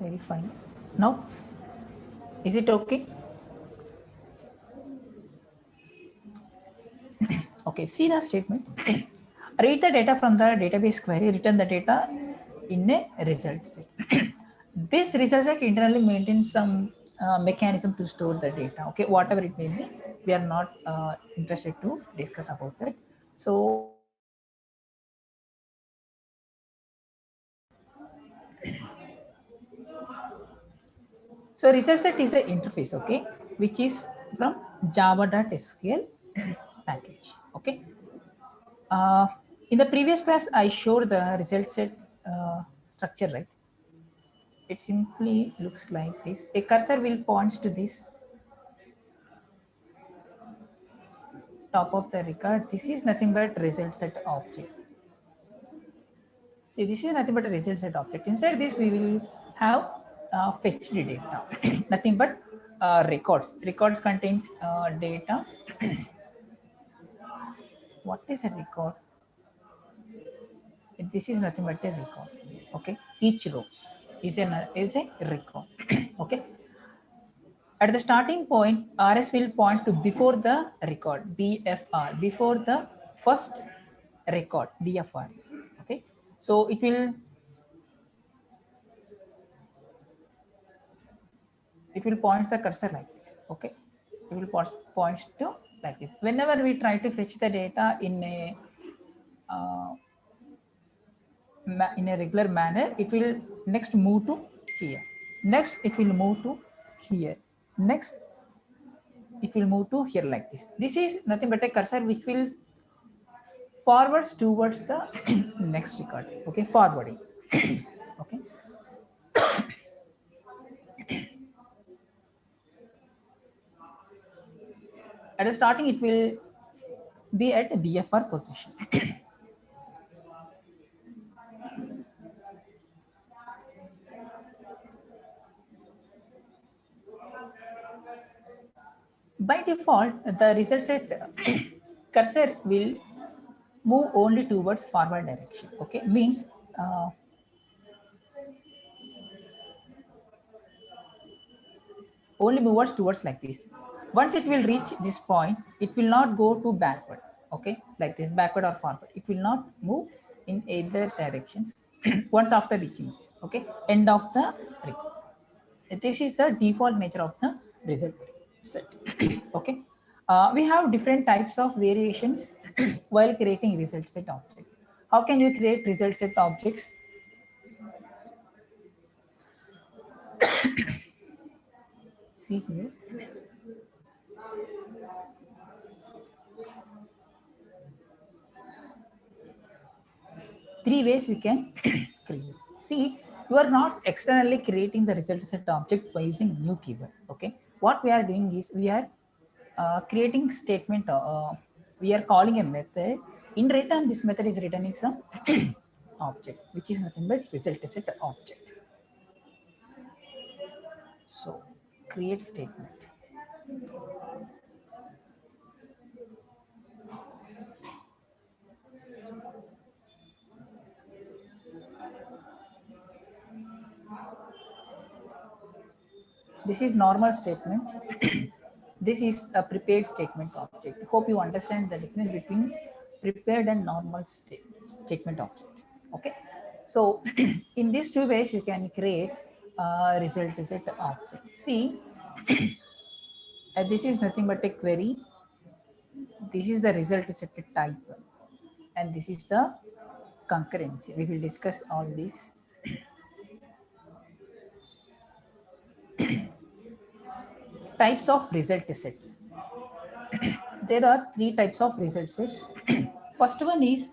very fine. Now, is it okay? Okay, see the statement. Read the data from the database query, return the data in a result set. This result set internally maintains some mechanism to store the data. Okay, whatever it may be, we are not interested to discuss about that. So result set is an interface, okay, which is from java.sql package. Okay. In the previous class, I showed the result set structure, right? It simply looks like this. A cursor will point to this top of the record. This is nothing but result set object. See, this is nothing but a result set object. Inside this, we will have fetched data. Nothing but records. Records contains data. What is a record? This is nothing but a record. Okay, each row is a record. Okay. At the starting point, RS will point to before the record, BFR, before the first record, BFR. Okay, so it will point the cursor like this. Okay, it will point to like this. Whenever we try to fetch the data in uh, a regular manner, it will next move to here. Next, it will move to here. Next, it will move to here like this. This is nothing but a cursor which will forwards towards the next record. Okay, forwarding. Okay. At the starting, it will be at BFR position. By default, the result set cursor will move only towards forward direction. Okay, means only moves towards like this. Once it will reach this point, it will not go to backward. Okay, like this, backward or forward. It will not move in either directions. Once after reaching this, okay, end of the record. This is the default nature of the result set. Okay, we have different types of variations while creating result set object. How can you create result set objects? See here. Three ways you can create. See, you are not externally creating the result set object by using new keyword. Okay, what we are doing is we are creating statement. We are calling a method. In return, this method is returning some object, which is nothing but result set object. So, create statement. This is normal statement. This is a prepared statement object. Hope you understand the difference between prepared and normal statement object. Okay. So in these two ways, you can create a result set object. See, this is nothing but a query. This is the result set type, and this is the concurrency. We will discuss all these. Types of result sets. There are three types of result sets. First one is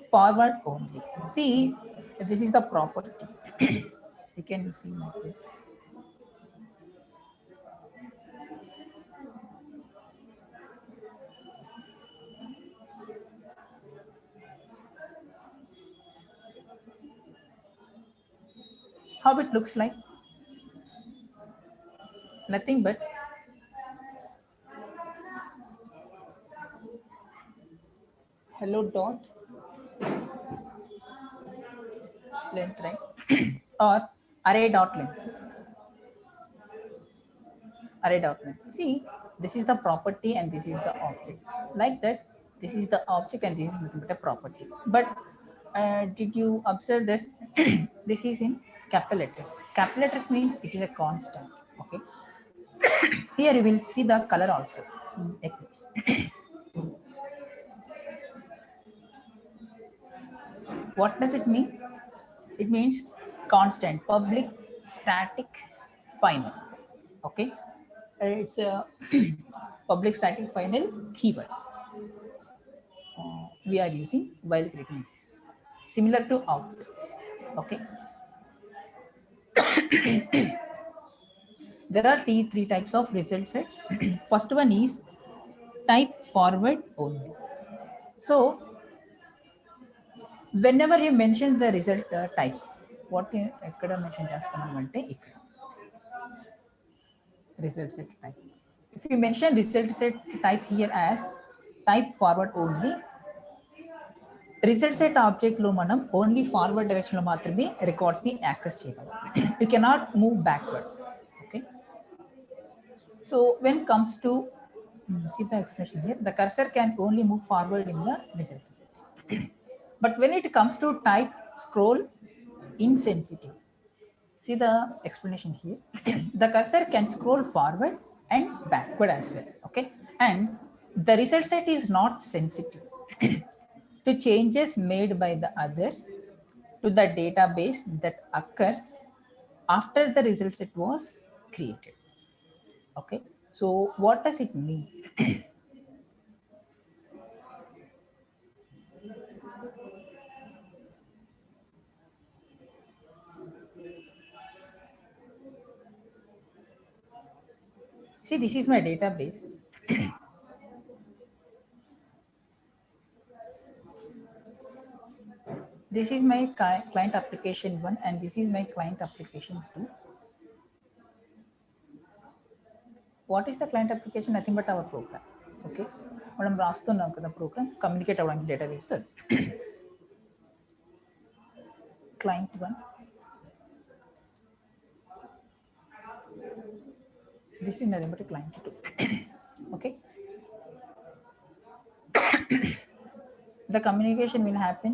forward only. See, this is the property. You can see like this. How it looks like? Nothing but hello dot length, right? Or array dot length. Array dot length. See, this is the property and this is the object. Like that, this is the object and this is nothing but a property. But did you observe this? This is in capital letters. Capital letters means it is a constant. Okay. Here you will see the color also in Eclipse. What does it mean? It means constant, public, static, final. Okay. It's a public static final keyword we are using while creating this. Similar to out. Okay. There are three types of result sets. First one is type forward only. So whenever you mention the result type, what ikkada mention chestunam ante ikkada result set type. If you mention result set type here as type forward only, result set object lo manam only forward direction lo maatrame records ni access cheyagalamu. You cannot move backward. Okay. So when comes to see the expression here, the cursor can only move forward in the result set. But when it comes to type scroll insensitive, see the explanation here. The cursor can scroll forward and backward as well. Okay. And the result set is not sensitive to changes made by the others to the database that occurs after the result set was created. Okay. So what does it mean? See, this is my database. This is my client application 1 and this is my client application 2. What is the client application? Nothing but our program. Okay. మనం రాస్తున్నాం కదా programme communicate అవ్వడానికి database తో. Client 1. This is nothing but a client 2. Okay. The communication will happen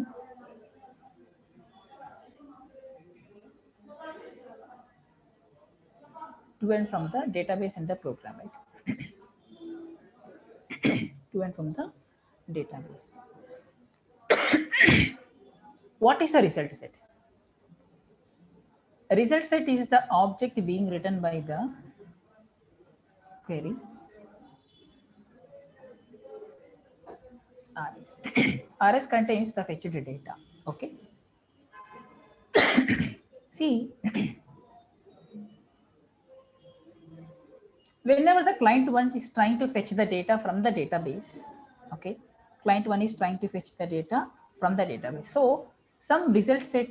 to and from the database and the program, right? To and from the database. What is the result set? A result set is the object being written by the query RS. RS contains the fetched data. Okay. See, whenever the client 1 is trying to fetch the data from the database, okay, client 1 is trying to fetch the data from the database. So some result set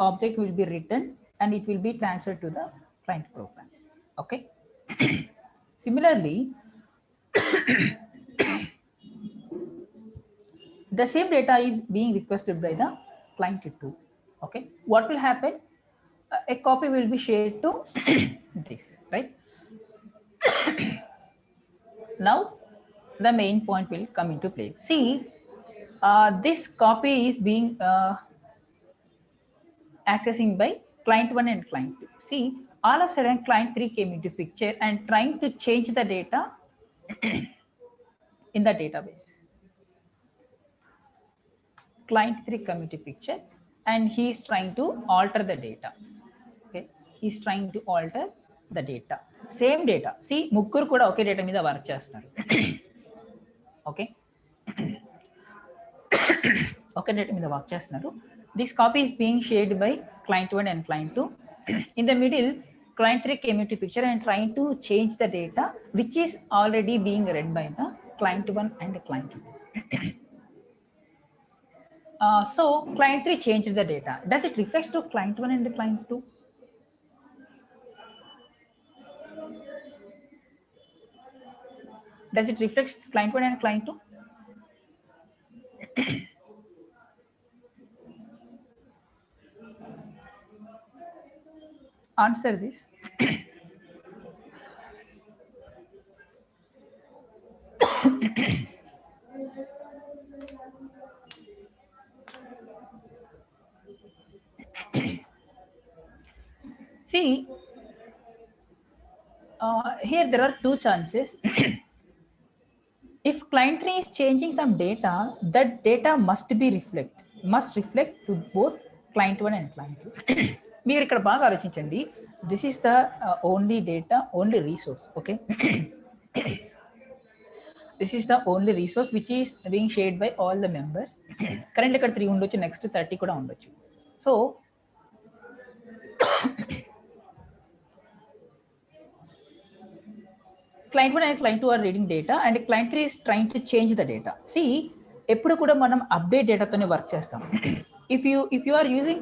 object will be written and it will be transferred to the client program. Okay. Similarly, the same data is being requested by the client 2. Okay. What will happen? A copy will be shared to this, right? Now the main point will come into play. See, this copy is being accessing by client 1 and client 2. See, all of a sudden client 3 came into picture and trying to change the data in the database. Client 3 come into picture and he is trying to alter the data. Okay, he is trying to alter the data. Same data. See, ముగ్గురు కూడా ఒకే data మీద work చేస్తారు. Okay, ఒకే data మీద work చేస్తున్నారు. This copy is being shared by client 1 and client 2. In the middle, client 3 came into picture and trying to change the data which is already being read by the client 1 and client 2. So client 3 changed the data. Does it reflect to client 1 and client 2? Does it reflect client 1 and client 2? answer this. See, here there are two chances. If client 3 is changing some data, that data must reflect to both client 1 and client 2. మీరు ఇక్కడ బాగా ఆలోచించండి. This is the only data, only resource. Okay. This is the only resource which is being shared by all the members. Currently ఇక్కడ 3 ఉండొచ్చు, next 30 కూడా ఉండొచ్చు. So client 1 and client 2 are reading data and client 3 is trying to change the data. See, ఎప్పుడు కూడా మనం update డేటాతోనే work చేస్తాం. if you are using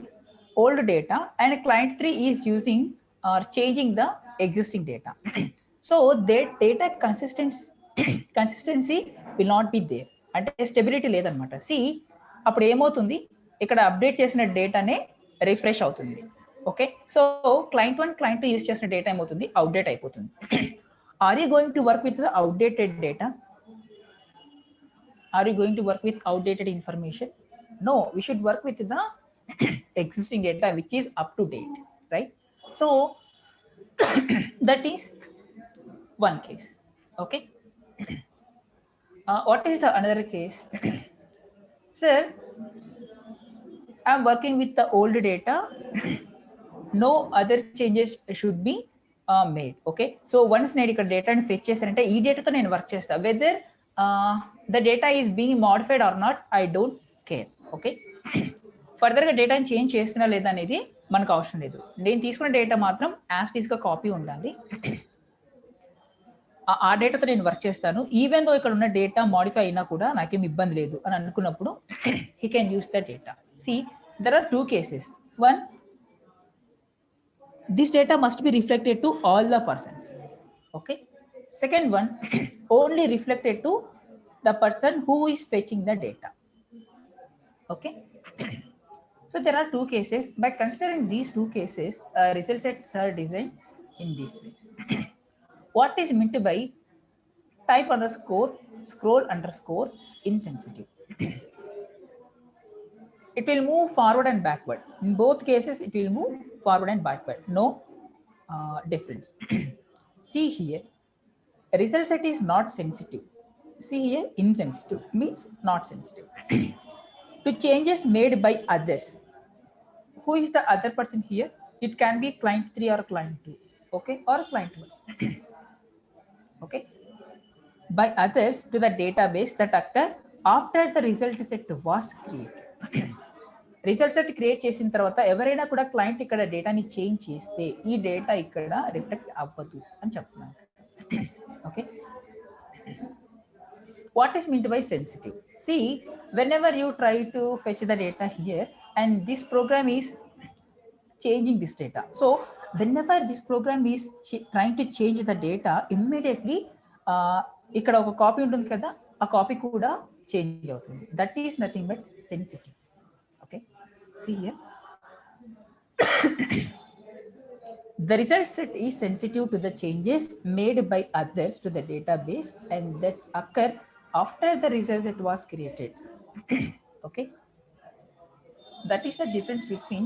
old data and client 3 is using or changing the existing data, so that data consistency will not be there, అంటే stability లేదనమాట. C అప్పుడు ఏమవుతుంది, ఇక్కడ update చేసిన డేటానే రిఫ్రెష్ అవుతుంది. Okay, so client 1 client 2 use చేసిన data ఏమవుతుంది, outdate అయిపోతుంది. Are you going to work with the outdated data? Are you going to work with outdated information? No, we should work with the existing data which is up to date, right? So that is one case. Okay. What is the another case? Sir, I'm working with the old data. No other changes should be made. Okay, so once నేను ఇక్కడ డేటాని fetch చేశానంటే ఈ డేటాతో నేను work చేస్తా. Whether the data is being modified or not, I don't care. Okay, ఫర్దర్గా డేటాని చేంజ్ చేస్తున్నా లేదా అనేది మనకు అవసరం లేదు. నేను తీసుకున్న డేటా మాత్రం యాజ్ గా కాపీ ఉండాలి. ఆ డేటాతో నేను వర్క్ చేస్తాను. ఈవెన్ దో ఇక్కడ ఉన్న డేటా మాడిఫై అయినా కూడా నాకేం ఇబ్బంది లేదు అని అనుకున్నప్పుడు he can use the data. See, there are 2 cases. One, this data must be reflected to all the persons. Okay. Second one, only reflected to the person who is fetching the data. Okay. So there are 2 cases. By considering these 2 cases, result sets are designed in these ways. What is meant by type underscore scroll underscore insensitive? It will move forward and backward. In both cases, it will move forward and backward. No difference. See here, result set is not sensitive. See here, insensitive means not sensitive to changes made by others. Who is the other person here? It can be client 3 or client 2. Okay, or client 1. Okay, by others to the database that occur after the result set was created. Result set create చేసిన తర్వాత ఎవరైనా కూడా client ఇక్కడ డేటాని change చేస్తే ఈ data ఇక్కడ reflect అవ్వదు అని చెప్తున్నాను. Okay, what is meant by sensitive? See, whenever you try to fetch the data here and this program is changing this data. So whenever this program is trying to change the data, immediately ఇక్కడ ఒక copy ఉంటుంది కదా, ఆ copy కూడా change అవుతుంది. That is nothing but sensitive. See here, the result set is sensitive to the changes made by others to the database and that occur after the result set was created. Okay, that is the difference between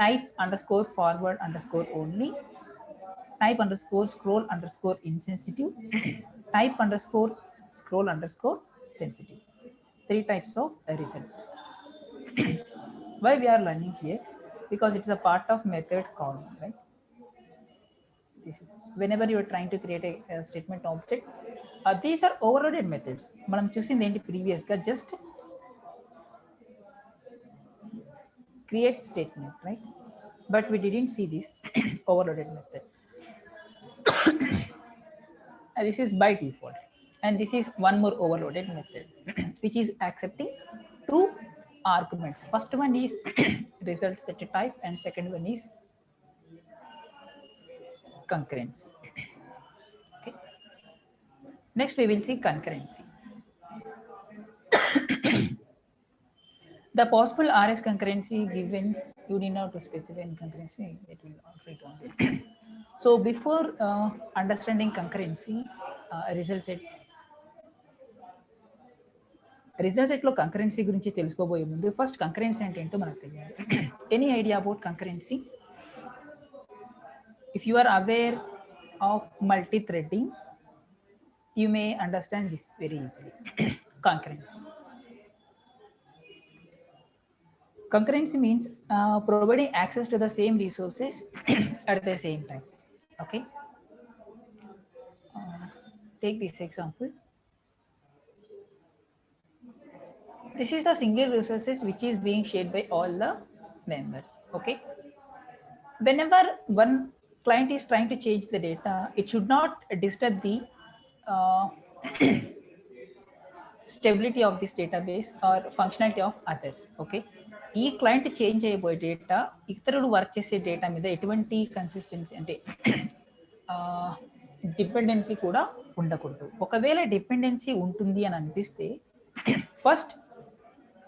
type underscore forward underscore only, type underscore scroll underscore insensitive, type underscore scroll underscore sensitive. 3 types of result sets. Why we are learning here? Because it is a part of method call, right? This is whenever you are trying to create a statement object, these are overloaded methods. Manam chusindi enti previous ga just create statement, right? But we didn't see this overloaded method. This is by default, and this is one more overloaded method which is accepting 2 arguments. First one is result set type and second one is concurrency. Okay, next we will see concurrency. The possible RS concurrency given, you need not to specify in concurrency, it will treat on this. So before understanding concurrency, result set లో concurrency గురించి తెలుసుకోబోయే ముందు first concurrency అంటే ఏంటో మనకు తెలియాలి. Any idea about concurrency? If you are aware of multi threading, you may understand this very easily. Concurrency. Concurrency means providing access to the same resources at the same time. Okay. Take this example. This is the single resources which is being shared by all the members. Okay. Whenever one client is trying to change the data, it should not disturb the stability of this database or functionality of others. Okay. ఈ client change అయిపోయే data ఇతరులు work చేసే data మీద ఎటువంటి consistency అంటే dependency కూడా ఉండకూడదు. ఒకవేళ డిపెండెన్సీ ఉంటుంది అని అనిపిస్తే ఫస్ట్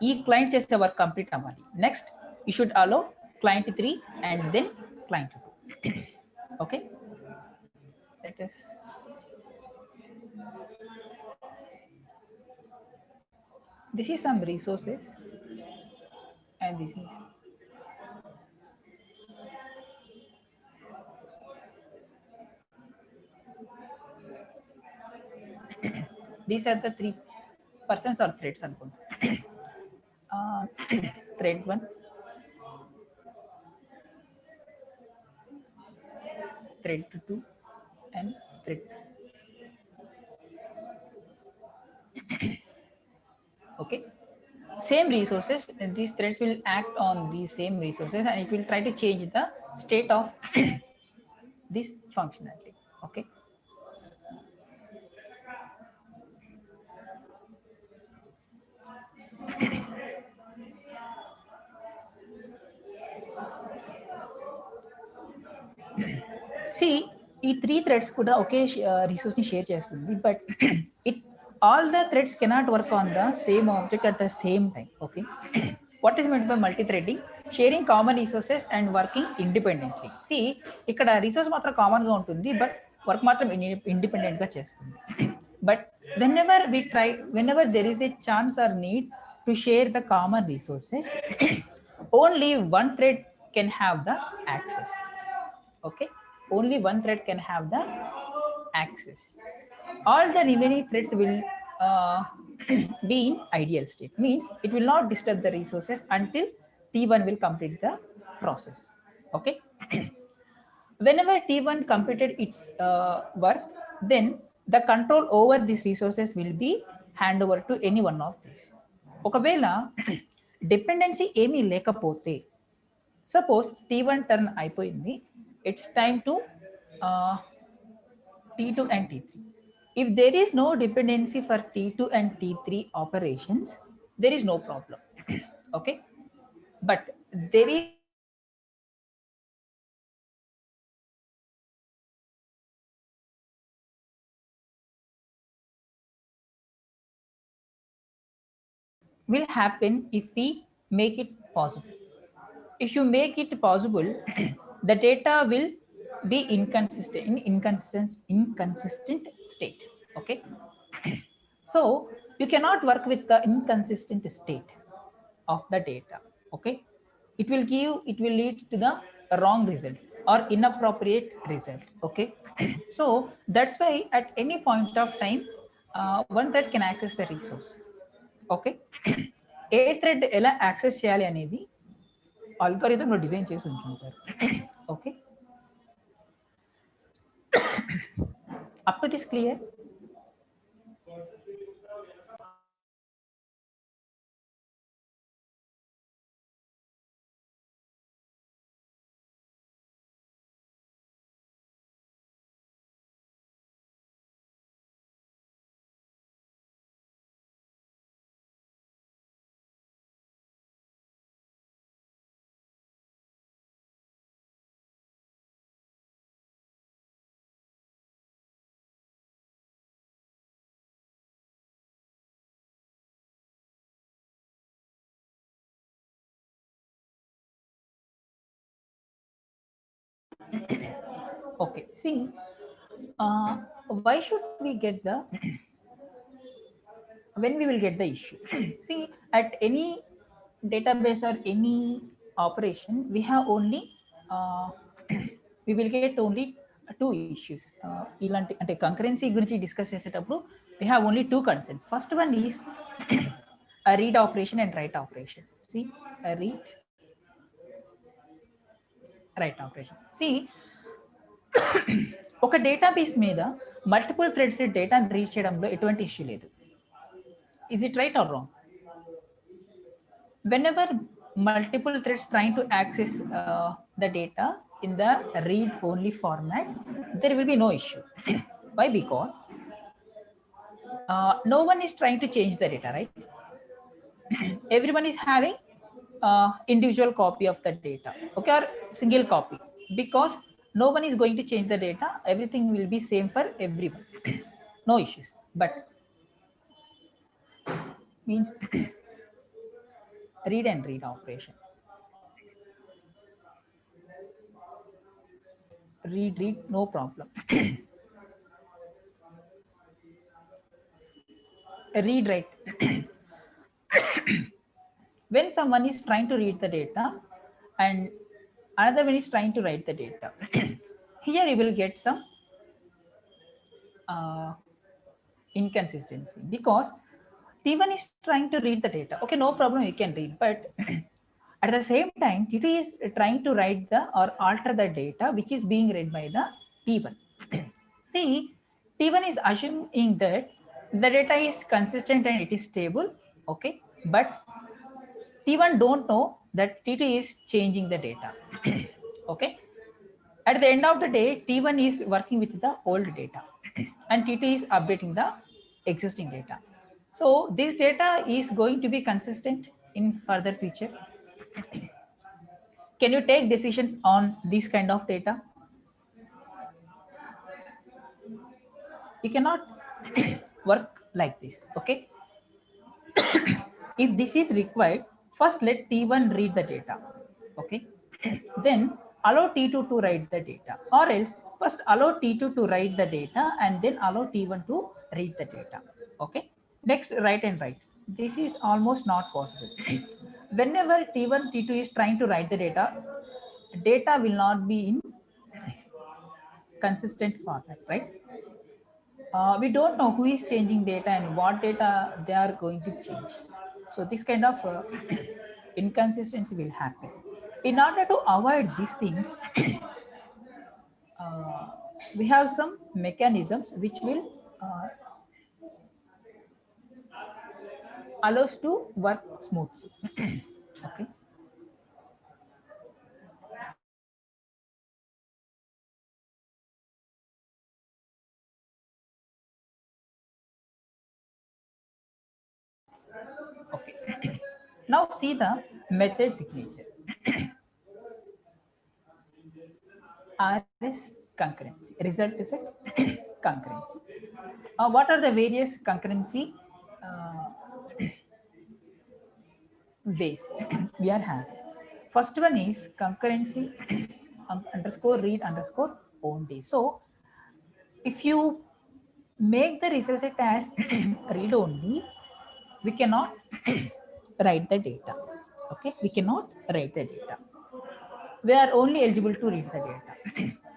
ఈ క్లయింట్ చేసే వర్క్ కంప్లీట్ అవ్వాలి. Next you should allow client 3 and then client 2. Okay. Let us this is some resources and this is these are the 3 persons or threads అనుకోండి. thread 1, thread 2 and thread 2. Okay. Same resources, and these threads will act on these same resources and it will try to change the state of this functionality. Okay. See, ఈ 3 threads కూడా ఒకే resource ని share చేస్తుంది, but all the threads cannot work on the same object at the same time. Okay. What is meant by multi-threading? Sharing common resources and working independently. See, ఇక్కడ resource మాత్రం common గా ఉంటుంది, but work మాత్రం independent గా చేస్తుంది. But whenever there is a chance or need to share the common resources, only one thread can have the access. Okay. Only one thread can have the access. All the remaining threads will be in ideal state, means it will not disturb the resources until T1 will complete the process. Okay. Whenever T1 completed its work, then the control over these resources will be hand over to any one of these. ఒకవేళ dependency ఏమీ లేకపోతే, suppose T1 turn అయిపోయింది, it's time to T2 and T3. If there is no dependency for T2 and T3 operations, there is no problem. Okay. But there is will happen if we make it possible. If you make it possible, the data will be inconsistent state. Okay. So you cannot work with the inconsistent state of the data. Okay. It will lead to the wrong result or inappropriate result. Okay. So that's why at any point of time, one thread can access the resource. Okay. ఏ thread ఎలా access చేయాలి అనేది algorithm లో design చేసి ఉంచుంటారు. Okay. Up to this clear? Okay, see, why should we get the when we will get the issue? See, at any database or any operation, we have only uh, we will get only two issues. ఇలాంటి అంటే concurrency గురించి discuss చేసేటప్పుడు we have only two concerns. First one is a read operation and write operation. See, a read, write operation. See, ఒక database మీద multiple threads డేటాను read చేయడంలో ఎటువంటి issue లేదు. Is it right or wrong? Whenever multiple threads trying to access the data in the read only format, there will be no issue. Why? Because no one is trying to change the data, right? Everyone is having individual copy of the data, okay, or single copy, because no one is going to change the data. Everything will be same for everyone. No issues. But means read and read operation, read no problem. Read, right? When someone is trying to read the data and another one is trying to write the data, here you will get some inconsistency, because T1 is trying to read the data. Okay, no problem, you can read, but at the same time, T2 is trying to write the or alter the data which is being read by the T1. See, T1 is assuming that the data is consistent and it is stable, okay, but T1 don't know that T2 is changing the data. Okay, at the end of the day, T1 is working with the old data and T2 is updating the existing data. So this data is going to be consistent in further future. Can you take decisions on this kind of data? You cannot work like this. Okay, if this is required, first let T1 read the data, okay, then allow T2 to write the data, or else first allow T2 to write the data and then allow T1 to read the data. Okay, next write and write. This is almost not possible. Whenever T1 T2 is trying to write the data will not be in consistent format, right? We don't know who is changing data and what data they are going to change. So this kind of inconsistency will happen. In order to avoid these things, we have some mechanisms which will allow us to work smoothly. Okay. Okay. Now see the method signature. RS concurrency, result set concurrency. What are the various concurrency ways we are having? First one is concurrency underscore read underscore only. So if you make the result set as read only, we cannot write the data. Okay, we cannot write the data. We are only eligible to read the data.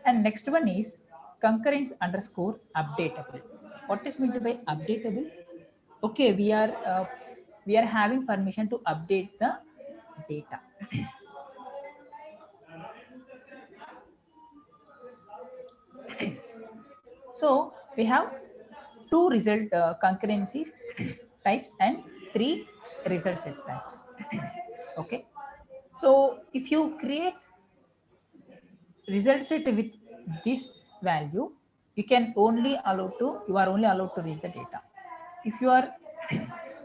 And next one is concurrence underscore updatable. What is meant by updatable? Okay, we are having permission to update the data. So we have two result concurrencies types and three result set types. Okay, so if you create result set with this value, you are only allowed to read the data. If you are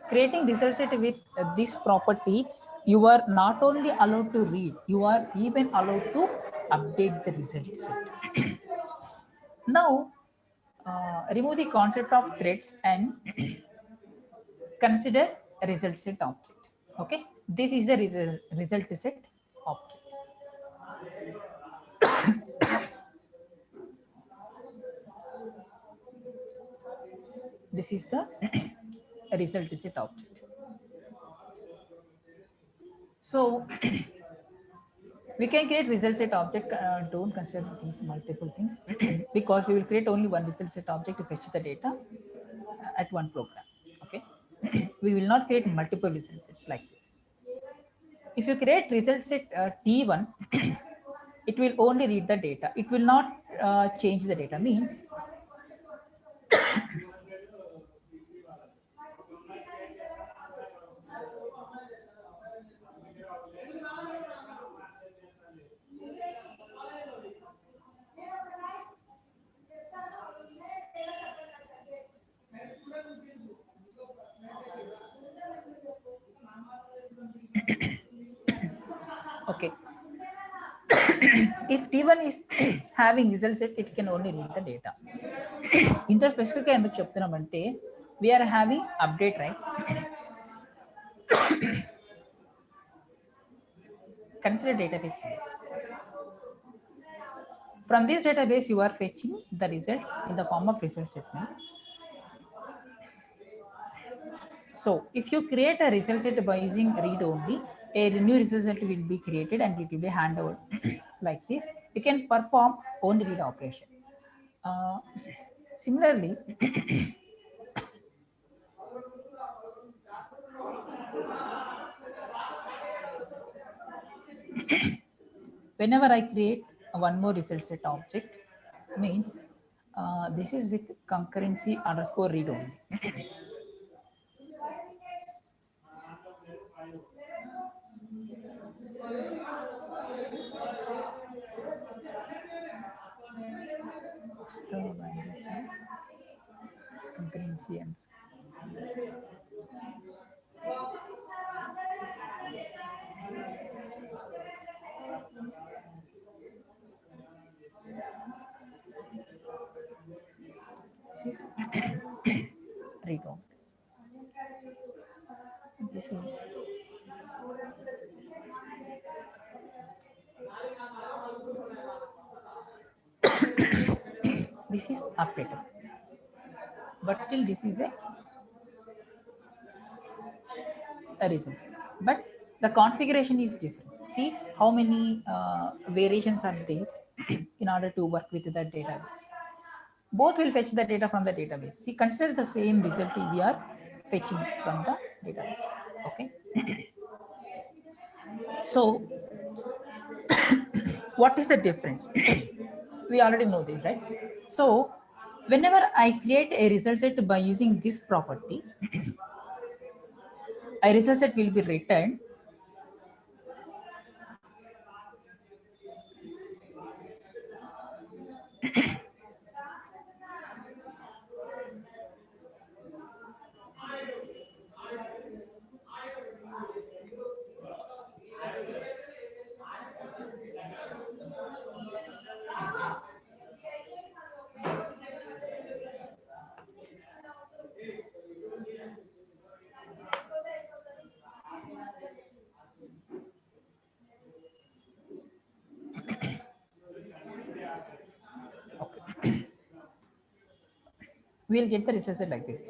creating result set with this property, you are not only allowed to read, you are even allowed to update the result set. Now remove the concept of threads and consider a result set object. Okay, this is the result set object. This is the result set object. So we can create result set object. Don't consider these multiple things because we will create only one result set object to fetch the data at one program. Okay, we will not create multiple result sets like this. If you create result set T1, it will only read the data. It will not change the data. Means okay. If T1 is having result set, it can only read the data. In the specific ఎందుకు చెప్తున్నామంటే we are having update, right? Consider database here. From this database, you are fetching the result in the form of result statement. So if you create a result set by using read only, a new result set will be created and it will be handed over like this. You can perform only read operation. Similarly, whenever I create one more result set object, means this is with concurrency underscore read only. What's the value here? Concurrency and this is read only. This is this is updated, but still this is a result set. But the configuration is different. See how many variations are there in order to work with the database. Both will fetch the data from the database. See, consider the same result we are fetching from the database. Okay. So what is the difference? We already know this, right? So whenever I create a result set by using this property, a result set will be returned we'll get the result set like this.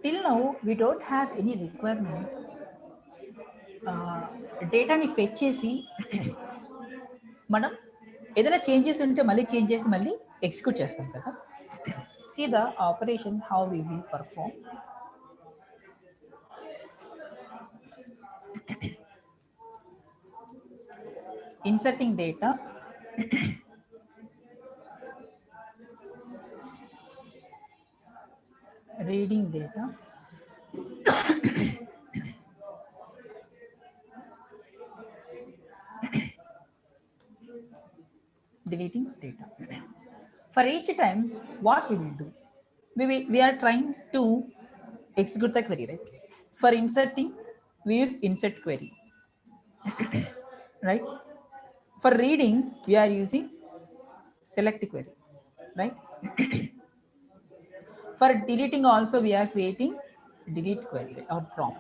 Till now, we don't have any requirement. డేటాని fetch చేసి మనం ఏదైనా changes ఉంటే మళ్ళీ change చేసి మళ్ళీ execute చేస్తాం కదా. See the operation how we will perform. Inserting data, reading data, deleting data. For each time, what we will do? We are trying to execute the query, right? For inserting, we use insert query, right? For reading, we are using select query, right? For deleting also, we are creating delete query or drop.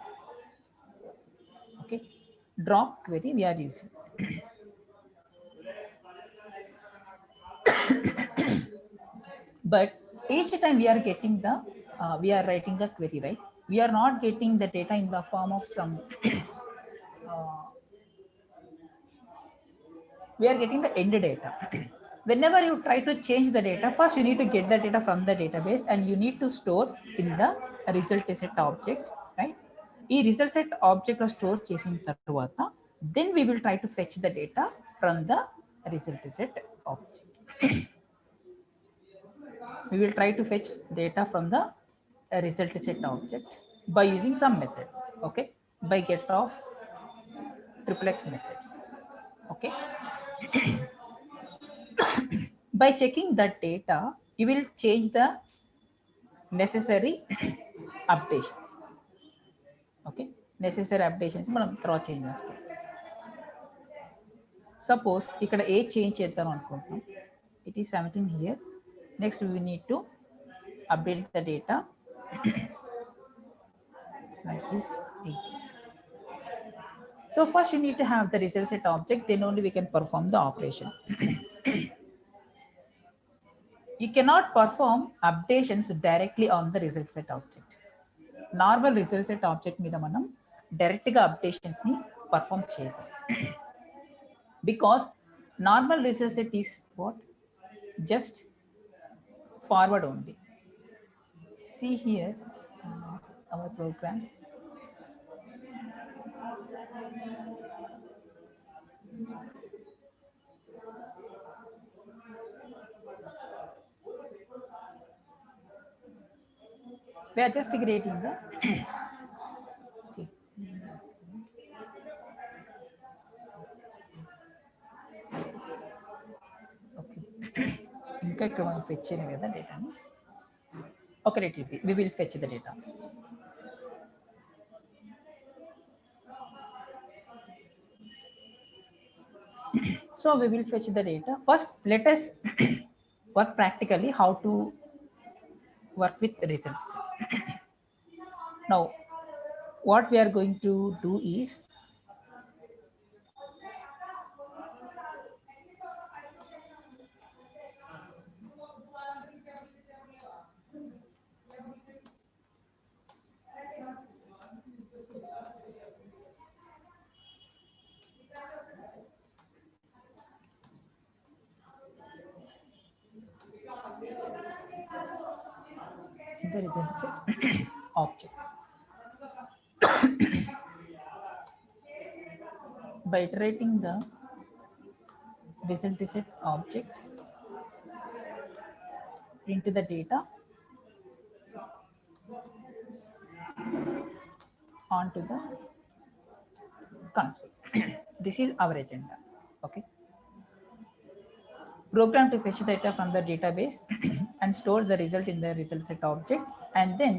Okay, drop query we are using. But each time we are getting the we are writing the query, right? We are not getting the data in the form of some, uh, we are getting the end data. Whenever you try to change the data, first you need to get the data from the database and you need to store in the result set object, right? ఈ result set object లో store చేసిన తర్వాత then we will try to fetch the data from the result set object. We will try to fetch data from the result set object by using some methods, okay, by get of triple x methods, okay. By checking that data you will change the necessary updations, okay. Necessary updations మనం తర్వాత change చేస్తాం. Suppose ఇక్కడ ఏ change చేద్దాం అనుకుంటున్నాం, it is 17 here. Next we need to update the data like this 18. So first you need to have the result set object, then only we can perform the operation. You cannot perform updations directly on the result set object. Normal result set object మీద మనం direct గా updations ని perform చేయలేం, because normal result set is what, just forward only. See here our program. We are just creating the okay. Okay. ఇంకా ఇక్కడ మనం fetch చేయలేదు కదా డేటాని. Okay, let it be. We will fetch the data. So we will fetch the data. First, let us work practically how to work with results. Now, what we are going to do is, the result set object. By iterating the result set object into the data onto the console. This is our agenda, okay. Program to fetch data from the database and store the result in the result set object, and then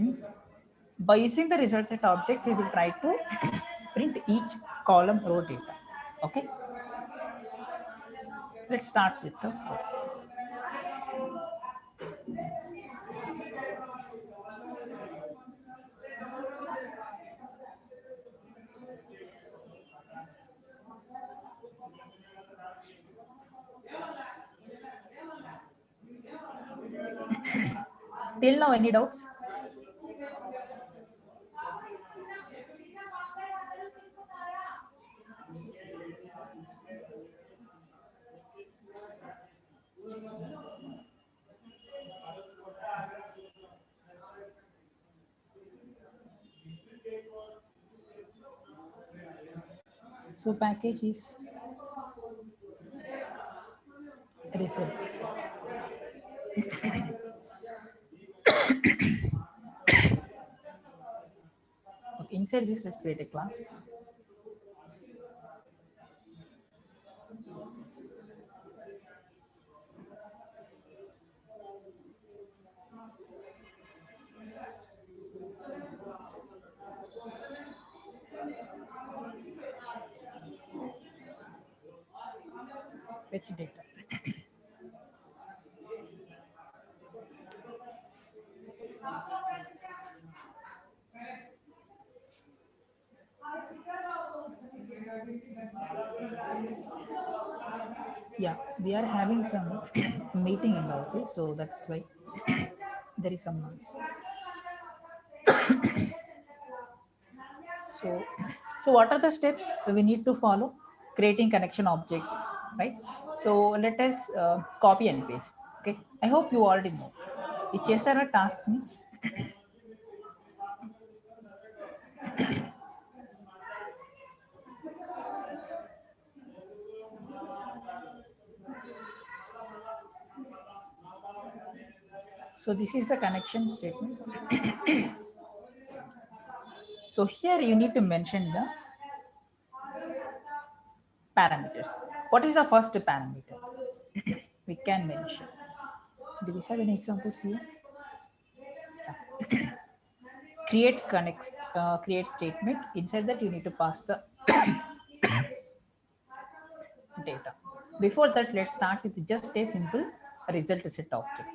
by using the result set object we will try to print each column row data, okay. Let's start with the code. Till now, any doubts? So package is result set. Okay, inside this let's create a class. Fetch data. Yeah, we are having some meeting in the office, so that's why there is some noise. So, so what are the steps we need to follow? Creating connection object, right? So let us copy and paste. Okay, I hope you already know. ఈ చేశారా task ni? So this is the connection statements. So here you need to mention the parameters. What is the first parameter? We can mention. Do we have any examples here? Yeah. Create statement. Inside that you need to pass the data. Before that, let's start with just a simple result set object.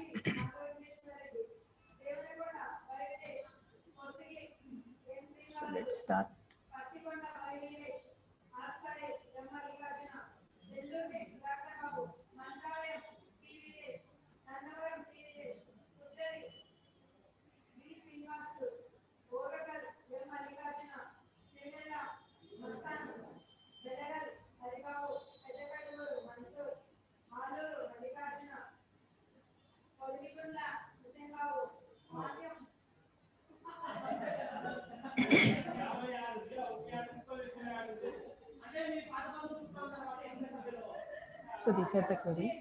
So let's start. So these are the queries.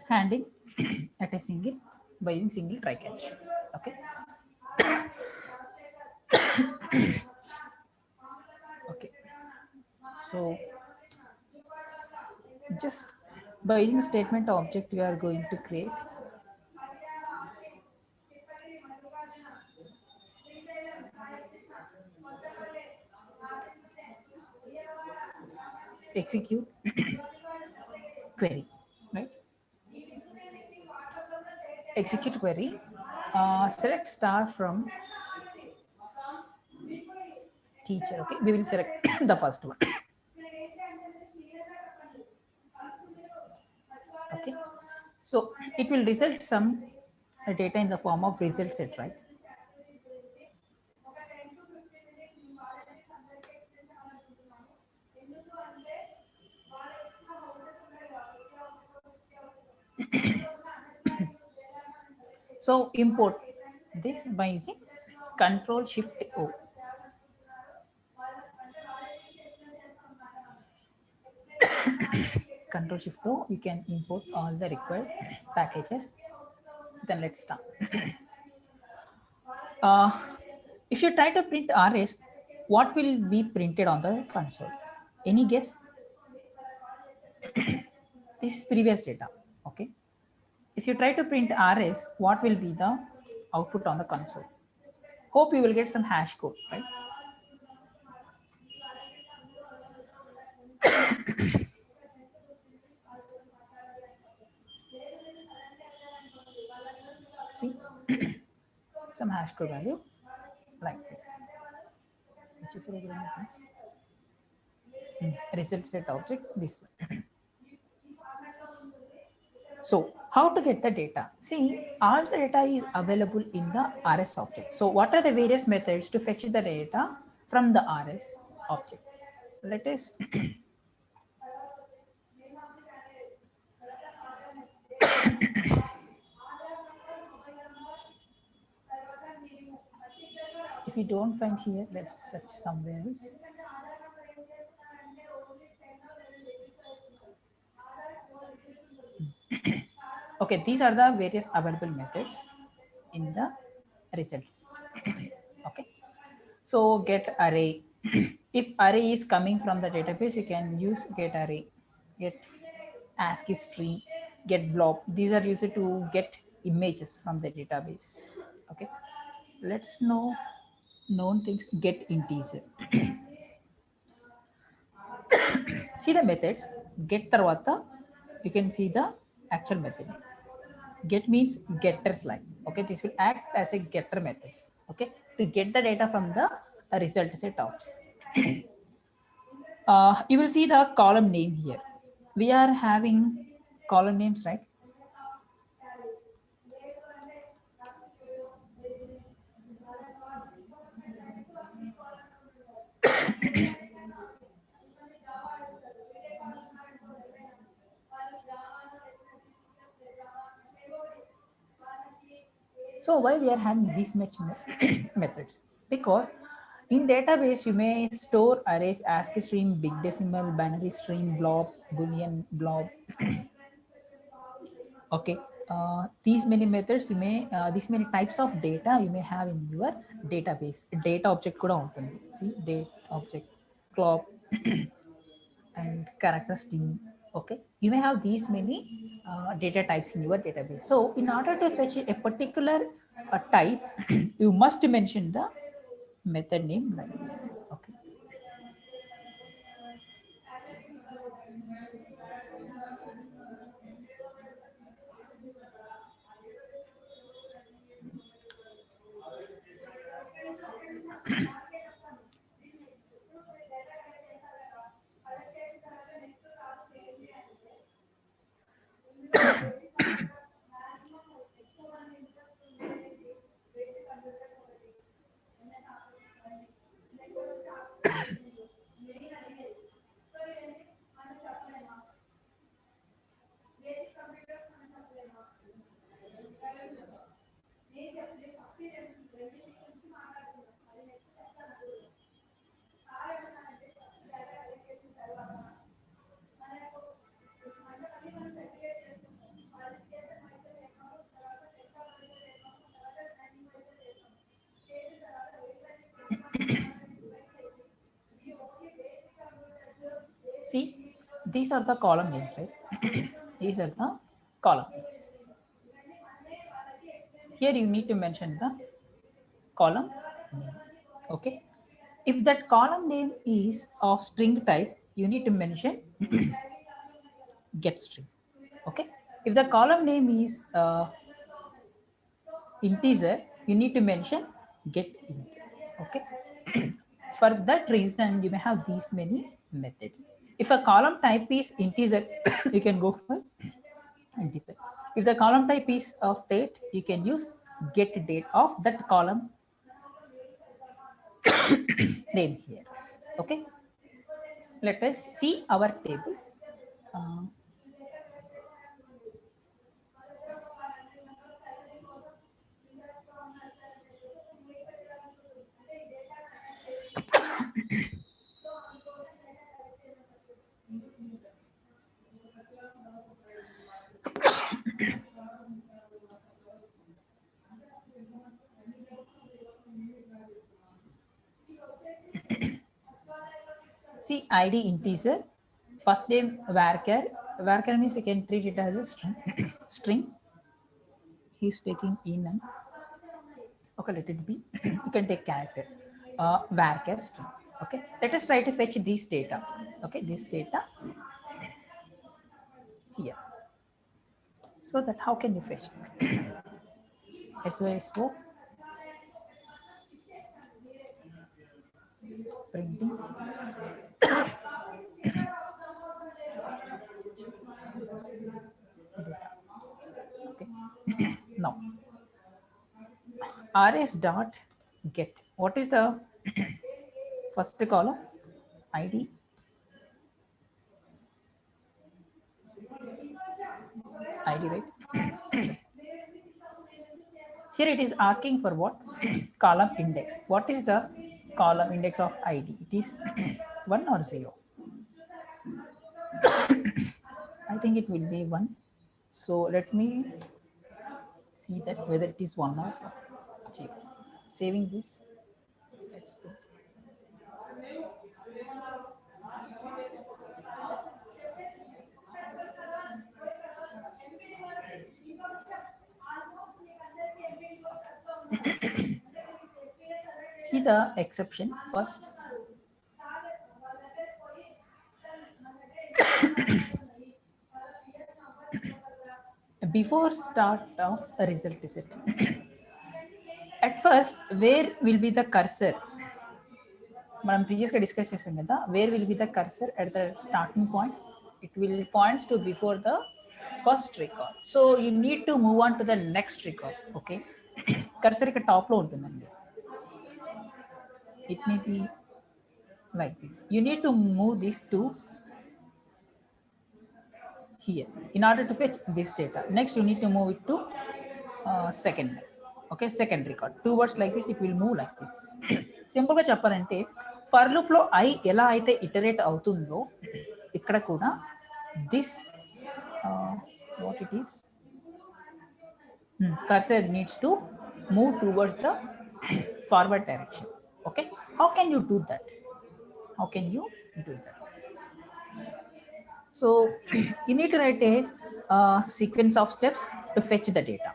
Handing at a single by using single try catch. Okay. Okay. So just by using statement object, we are going to create execute query, right? Execute query. Select star from teacher. Okay, we will select the first one. Okay, so it will result some data in the form of result set, right? So import this by using Control Shift O. Control Shift O, you can import all the required packages. Then let's start. If you try to print RS, what will be printed on the console? Any guess? This is previous data. Okay. If you try to print RS, what will be the output on the console? Hope you will get some hash code, right? See, some hash code value like this. Which program is this? Result set object, this one. So how to get the data? See, all the data is available in the RS object. So what are the various methods to fetch the data from the RS object? Let us if you don't find here, let's search somewhere else. Okay, these are the various available methods in the results. Okay, so get array. If array is coming from the database, you can use get array, get ASCII string, get blob. These are used to get images from the database. Okay, let's know known things. Get integer. See the methods. Get tarvata you can see the actual method name. Get means getters line. Okay, this will act as a getter methods. Okay, to get the data from the result set object. You will see the column name here. We are having column names, right? So why we are having these much methods? Because in database you may store arrays ASCII string, big decimal, binary string, blob, boolean, blob. Okay, these many methods you may these many types of data you may have in your database. Data object kuda untundi. See, date object, clock, and character string. Okay, you may have these many data types in your database. So in order to fetch a particular type, you must mention the method name like this. Okay. See, these are the column names, right? These are the column names. Here you need to mention the column name. Okay. If that column name is of string type, you need to mention get string. Okay. If the column name is integer, you need to mention get int. Okay. For that reason, you may have these many methods. If a column type is integer, you can go for integer. If the column type is of date, you can use get date of that column name here. Okay. Let us see our table. Uh, See, ID integer, first name varchar. Varchar means you can treat it as a string. String. He's taking enum. Okay, let it be. You can take character. Varchar string. Okay, let us try to fetch this data. Okay, this data here. So that how can you fetch it? SYSO printing. Okay. Now rs dot get. What is the first column? ID. ID, right? Here it is asking for what? Column index. What is the column index of ID? It is 1 or 0. I think it will be 1. So let me see that whether it is 1 or 0. Saving this. Let's go. See the exception first. before start of a result set. At first, where will be the cursor? మనం previous గా discuss చేసాం కదా, where will be the cursor at the starting point, it will points to before the first record. So you need to move on to the next record. Okay, cursor ఇక్కడ top లో ఉంటుందండి. It may be like this. You need to move this to here in order to fetch this data. Next you need to move it to second. Okay, second record. Two words like this, it will move like this. Simple గా చెప్పాలంటే for loop లో I ఎలా అయితే iterate అవుతుందో ఇక్కడ కూడా this what it is cursor needs to move towards the forward direction. Okay, how can you do that? How can you do that? So you need to write a sequence of steps to fetch the data.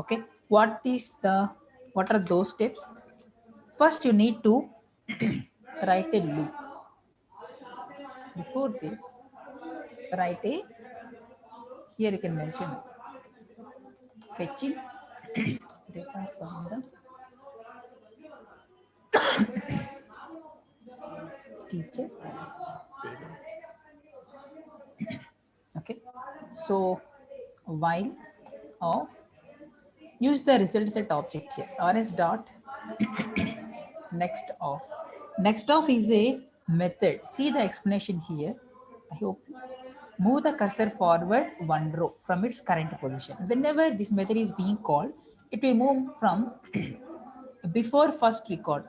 Okay, what are those steps? First you need to write a loop. Before this, write a, here you can mention fetching data from the teacher table. Okay, so while of, use the result set object here, rs dot next of. Next of is a method. See the explanation here. I hope. Move the cursor forward one row from its current position. Whenever this method is being called, it will move from before first record.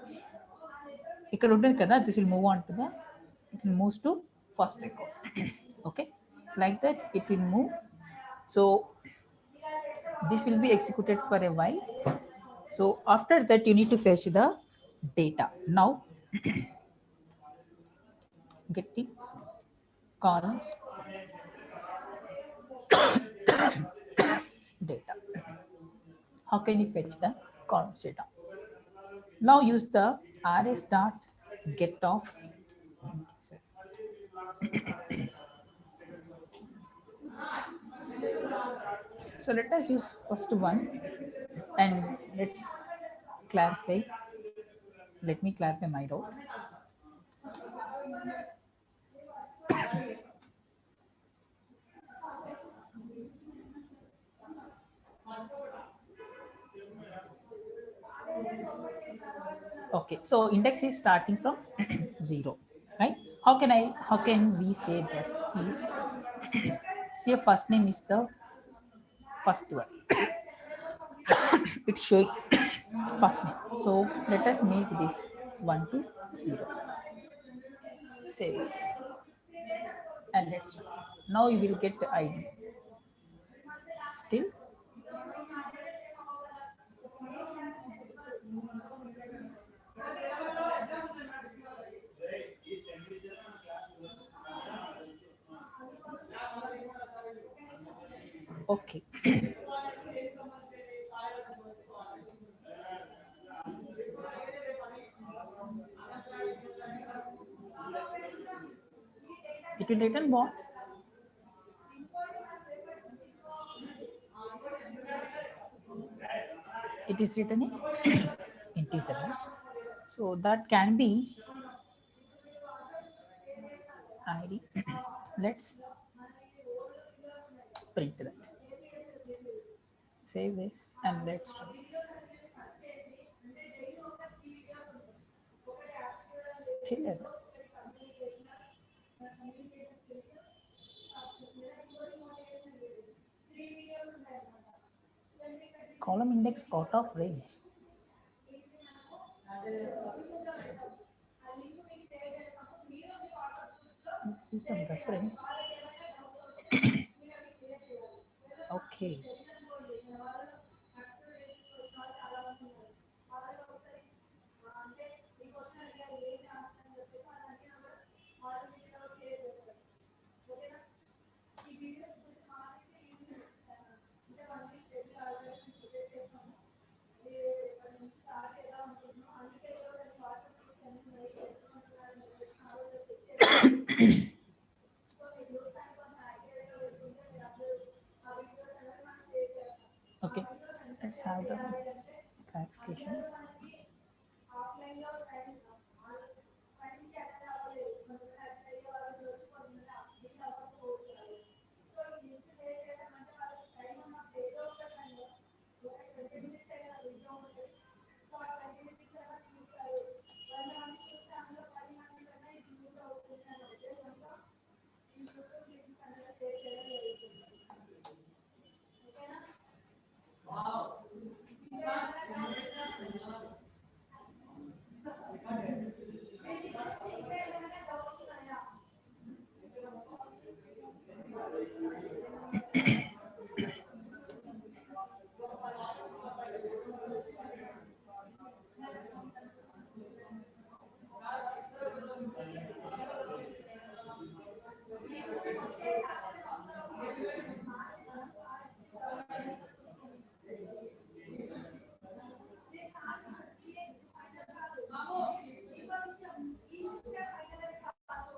This will move on to the, it will move to first record. Okay, like that it will move. So this will be executed for a while. So after that you need to fetch the data. Now getting columns data. How can you fetch the columns data? Now use the rs dot get of. So let us use first one and let's clarify. Let me clarify my doubt. Okay, so index is starting from 0, right? How can we say that is, see, first name is the first one. It's showing first name. So let us make this 1 to 0. Save this. And let's run. Now you will get the ID. Still okay. It will return what? It is written in integer, right? So that can be ID. Let's print that. Save this and let's run this. Still error. Column index out of range. Let's see some reference. Okay. let's have the clarification.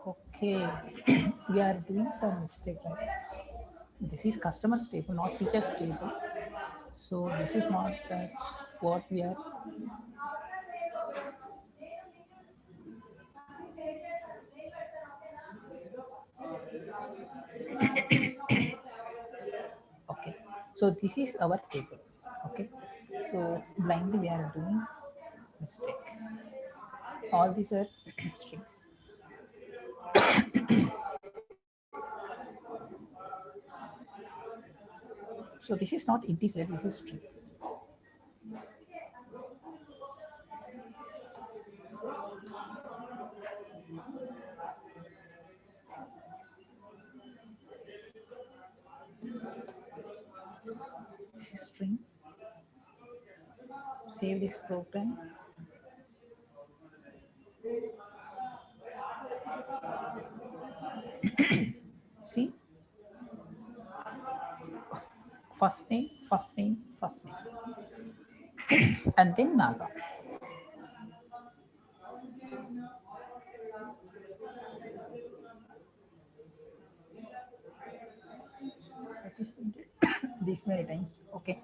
Okay, we are doing some mistake, right? This is customer's table, not teacher's table. So this is not that what we are. Okay, so this is our table. Okay, so blindly we are doing mistake. All these are strings. So this is not integer, this is string. This is string. Save this program. See, first name, first name, first name, and then Naga. That is printed this many times. Okay.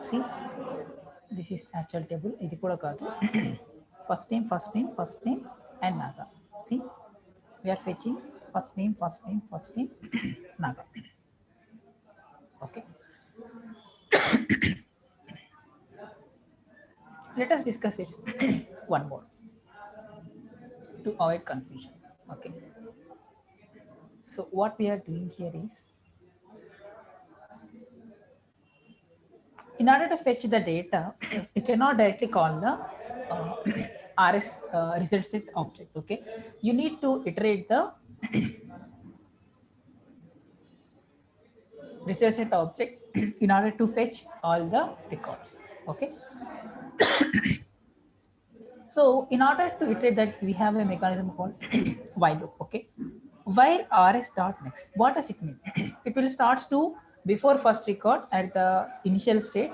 See, this is actual table. Idi kuda kaadu. First name, first name, first name, and Naga. See, we are fetching first name, first name, first name, Naga. Okay. Let us discuss it one more to avoid confusion. Okay. So what we are doing here is, in order to fetch the data, you cannot directly call the RS result set object. Okay, you need to iterate the result set object in order to fetch all the records. Okay. So in order to iterate that, we have a mechanism called while loop. Okay, while rs dot next, what does it mean? It will starts to before first record at the initial state,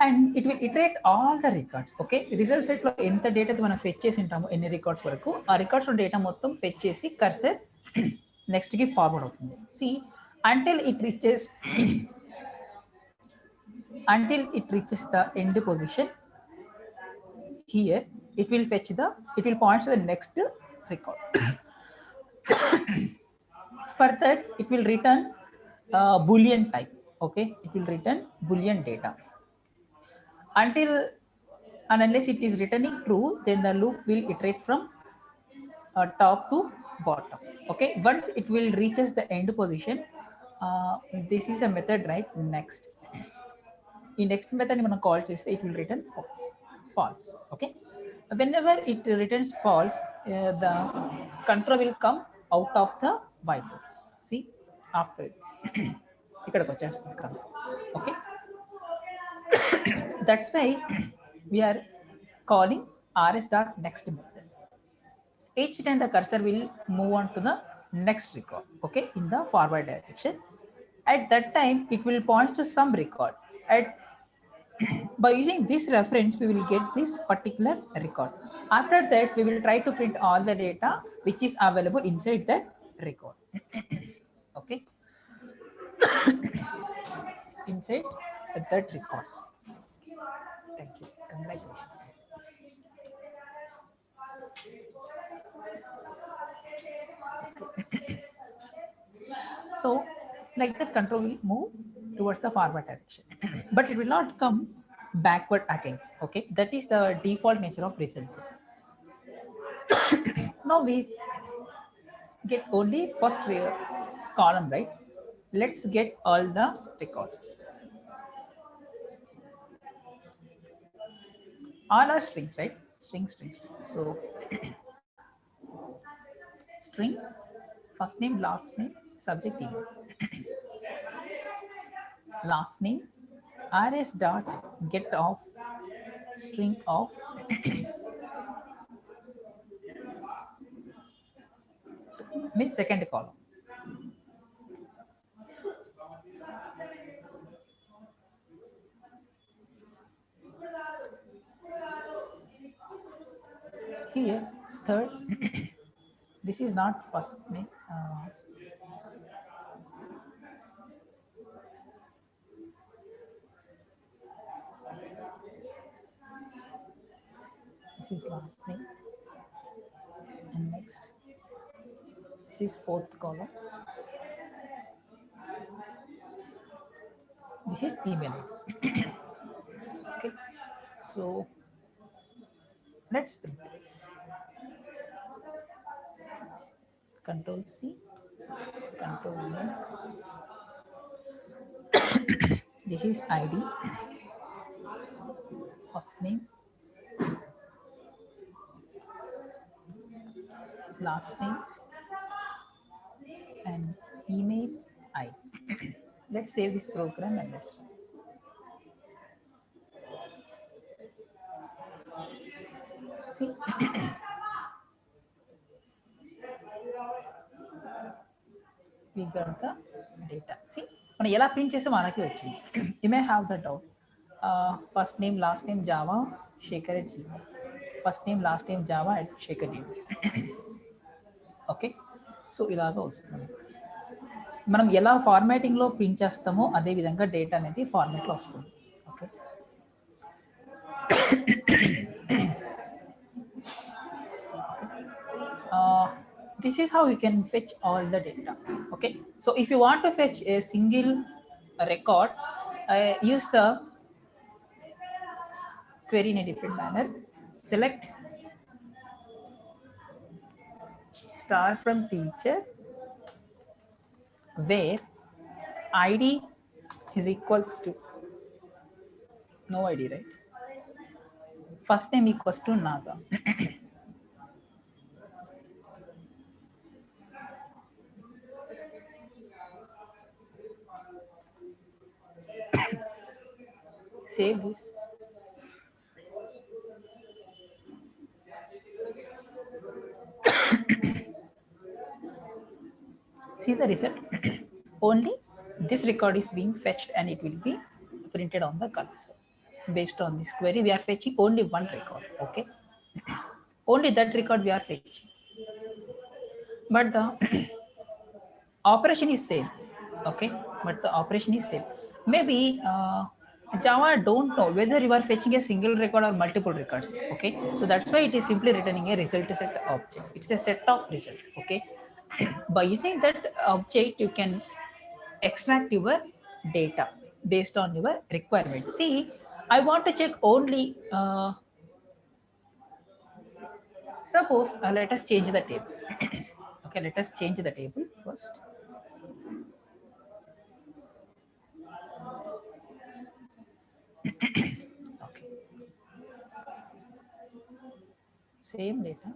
and it will iterate all the records. Okay, result set లో ఎంత data మనం fetch చేసి ఉంటామో ఎన్ని records వరకు ఆ records data మొత్తం fetch చేసి కర్సర్ నెక్స్ట్ కి ఫార్వర్డ్ అవుతుంది. See until it reaches the end position. Here it will point to the next record. For that it will return boolean type. Okay, it will return boolean data until and unless it is returning true, then the loop will iterate from top to bottom. Okay, once it will reaches the end position, this is a method, right? Next, in next method మనం call చేస్తే it will return false. Okay, whenever it returns false, the control will come out of the while loop. See, after this ఇక్కడికి వచ్చేస్తుంది కదా. Okay, that's why we are calling rs.next method. Each time the cursor will move on to the next record, okay, in the forward direction. At that time, it will point to some record. At by using this reference, we will get this particular record. After that, we will try to print all the data which is available inside that record. Okay, inside that record. Thank you. Congratulations. So, like that, control will move towards the forward direction, but it will not come backward again. Okay, that is the default nature of results. Now we get only first column, right? Let's get all the records. All are strings, right? String. So string, first name, last name, subject email. Last name, rs dot get of string of means second column. Here, third, this is not first name. This is last name, and next, this is fourth column. This is email. Okay, so let's print this. Control C, Control V. This is ID, first name, last name, and email ID. Let's save this program and let's see. We got the data. See, మనం ఎలా print చేస్తే మనకి వచ్చింది. You may have the doubt. First name, last name, Java, Shaker at Gmail. First name, last name, Java at Shaker Gmail. Okay, so ఇలాగా వస్తుంది. మనం ఎలా formatting లో ప్రింట్ చేస్తామో అదే విధంగా డేటా అనేది ఫార్మాట్ లో వస్తుంది. Okay, this is how you can fetch all the data. Okay, so if you want to fetch a single record, use the query in a different manner. Select star from teacher where id is equals to no id, right? First name equals to Naga. Save this. See the result. Only this record is being fetched and it will be printed on the console. Based on this query, we are fetching only one record. Okay, only that record we are fetching, but the operation is same. Okay, but the operation is same. Maybe Java don't know whether you are fetching a single record or multiple records. Okay, so that's why it is simply returning a result set object. It's a set of result. Okay, by using that object you can extract your data based on your requirement. See, I want to check only suppose let us change the table. Okay, let us change the table first. Okay, same data.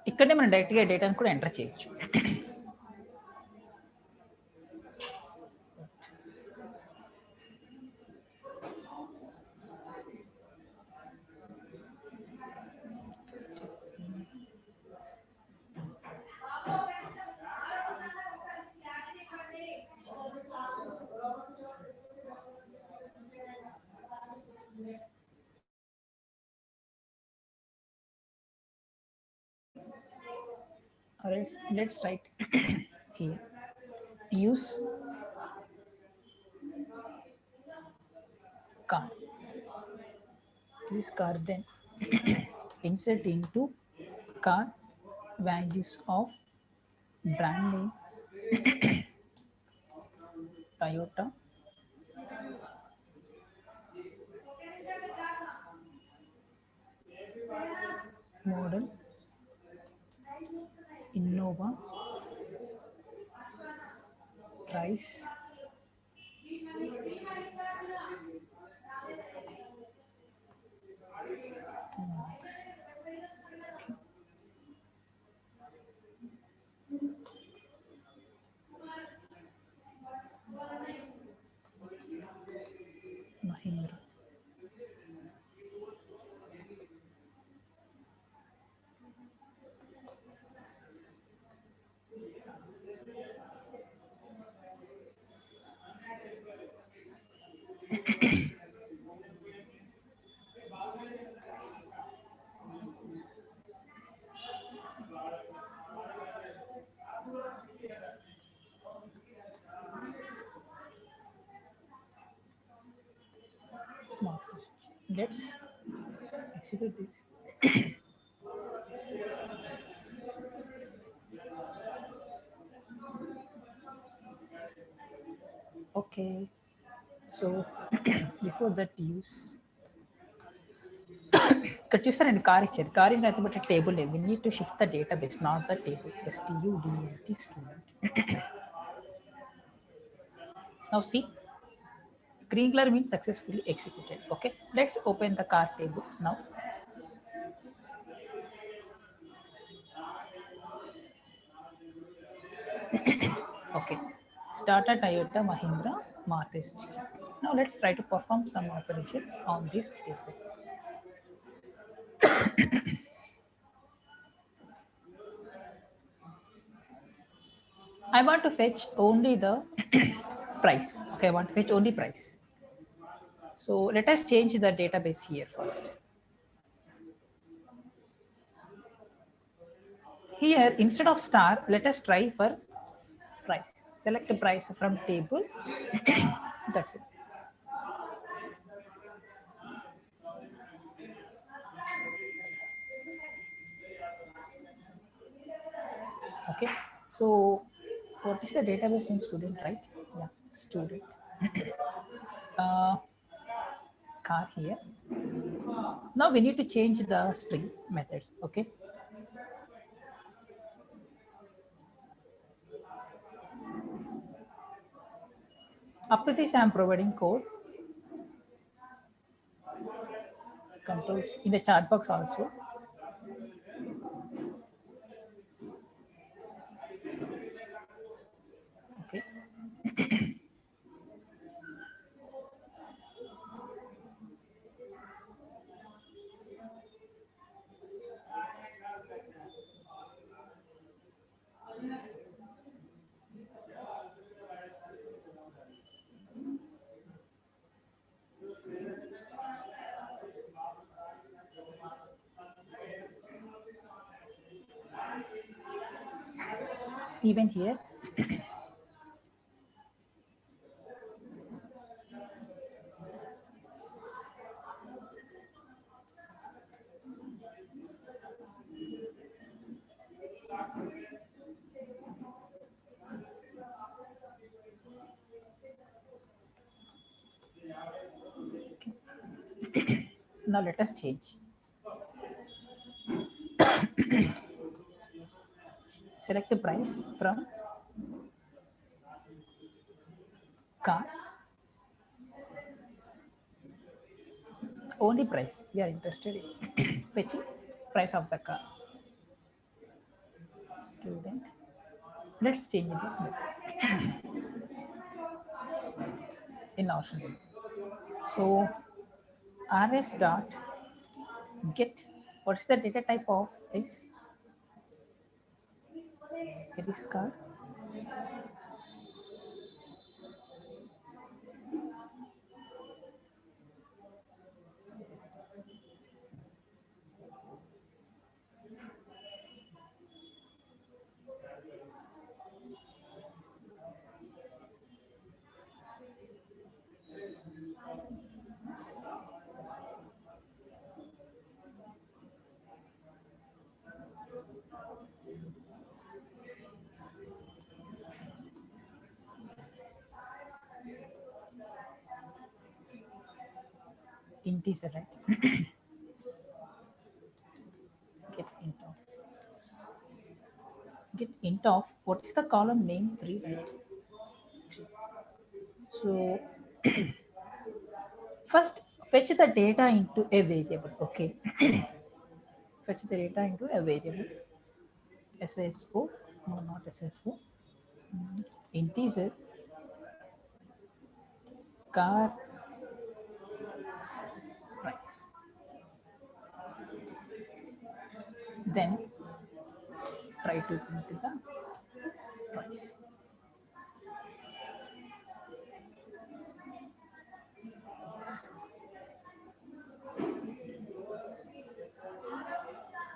ఇక్కడనే మనం డైరెక్ట్గా డేటాను కూడా enter చేయొచ్చు. Let's write here use car, then insert into car values of brand name Toyota, model Innova, price Mahindra. Let's execute this. Okay, so before that use ఇక్కడ చూసారండి car ఇచ్చారు. Car is nothing but table name. We need to shift the database, not the table. STUDENT student. Now see, green color means successfully executed. Okay, let's open the car table now. Okay, Tata, Toyota, Mahindra, Maruti Suzuki. Now let's try to perform some operations on this table. I want to fetch only the price. Okay, I want to fetch only price. So let us change the database here first. Here, instead of star, let us try for price. Select price from table. That's it. Okay, so what is the database name? Student, right? Yeah, student. Car here. Now we need to change the string methods. Okay, up to this I am providing code controls in the chat box also. Okay. Even here, now let us change. Select the price from car. Only price we are interested in. fetching price of the car. Student, let's change this method in Notion. So rs dot get, what's the data type of this? It is car. Integer, right? Get int of what is the column name 3, right? So first fetch the data into a variable. Okay. Fetch the data into a variable. SSO, no, not SSO. Integer car price. Then try to print the price.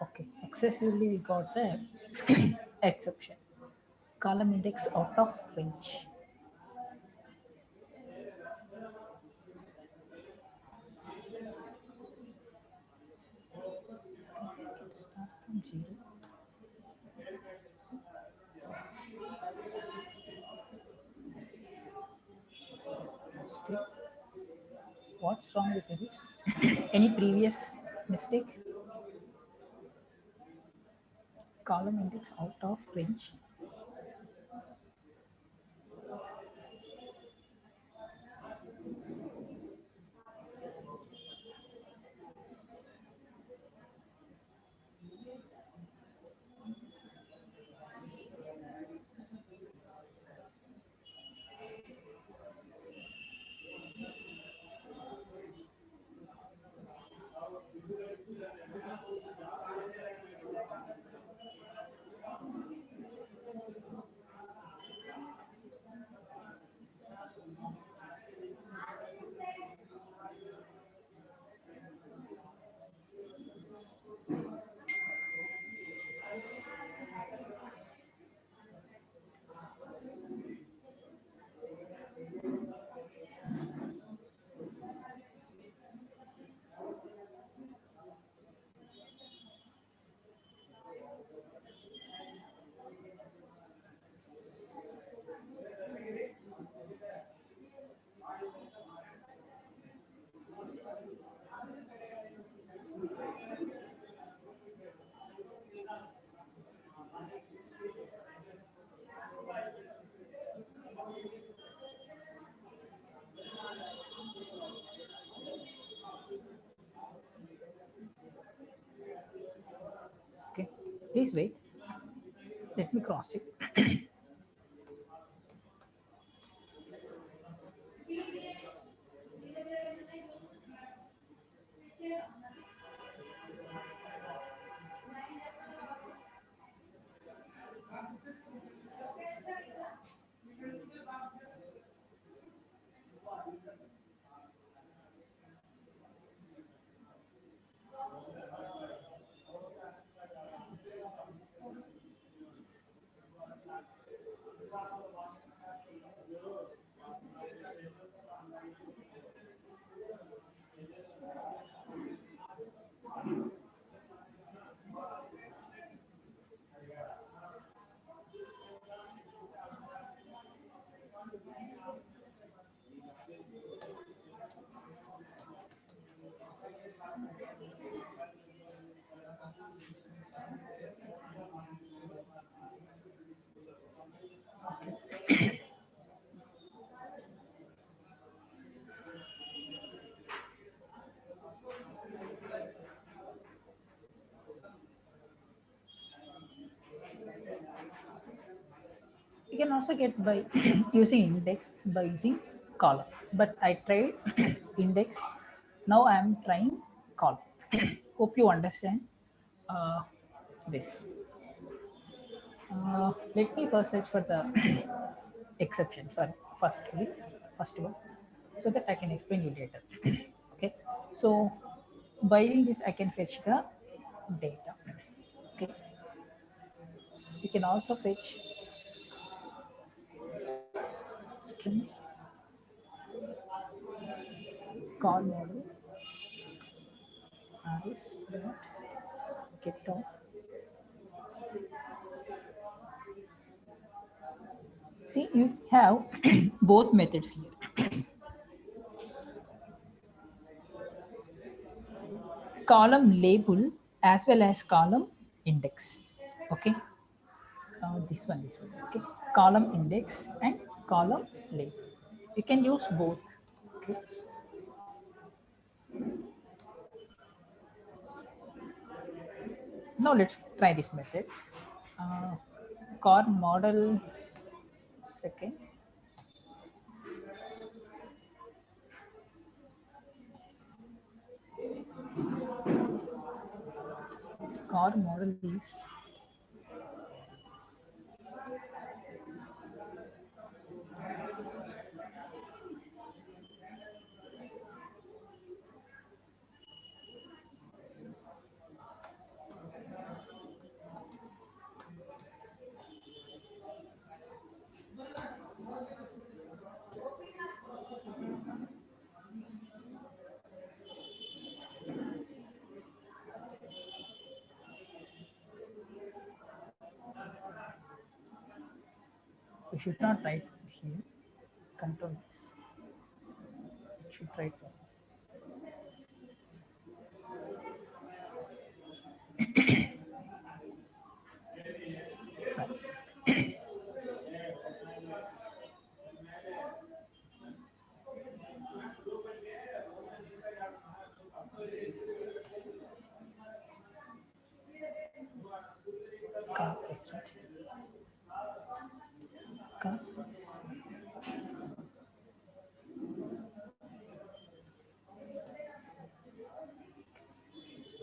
Okay, successfully we got the exception. Column index out of range. Start from 0. Still, what's wrong with this? Any previous mistake? Column index out of range. Okay, please wait. Let me cross check. You can also get by using index by using column, but I tried index. Now I am trying column. Hope you understand this. Let me first search for the exception for first one, so that I can explain you later. Okay, so by using this I can fetch the data. Okay, you can also fetch string call model arrays dot get of. See, you have both methods here, column label as well as column index. Okay, this one, okay, column index and column label. You can use both. Okay, now let's try this method. uh, car model second, car model is you should not write here, control this, you should write one. Nice. Car price, right? Car price.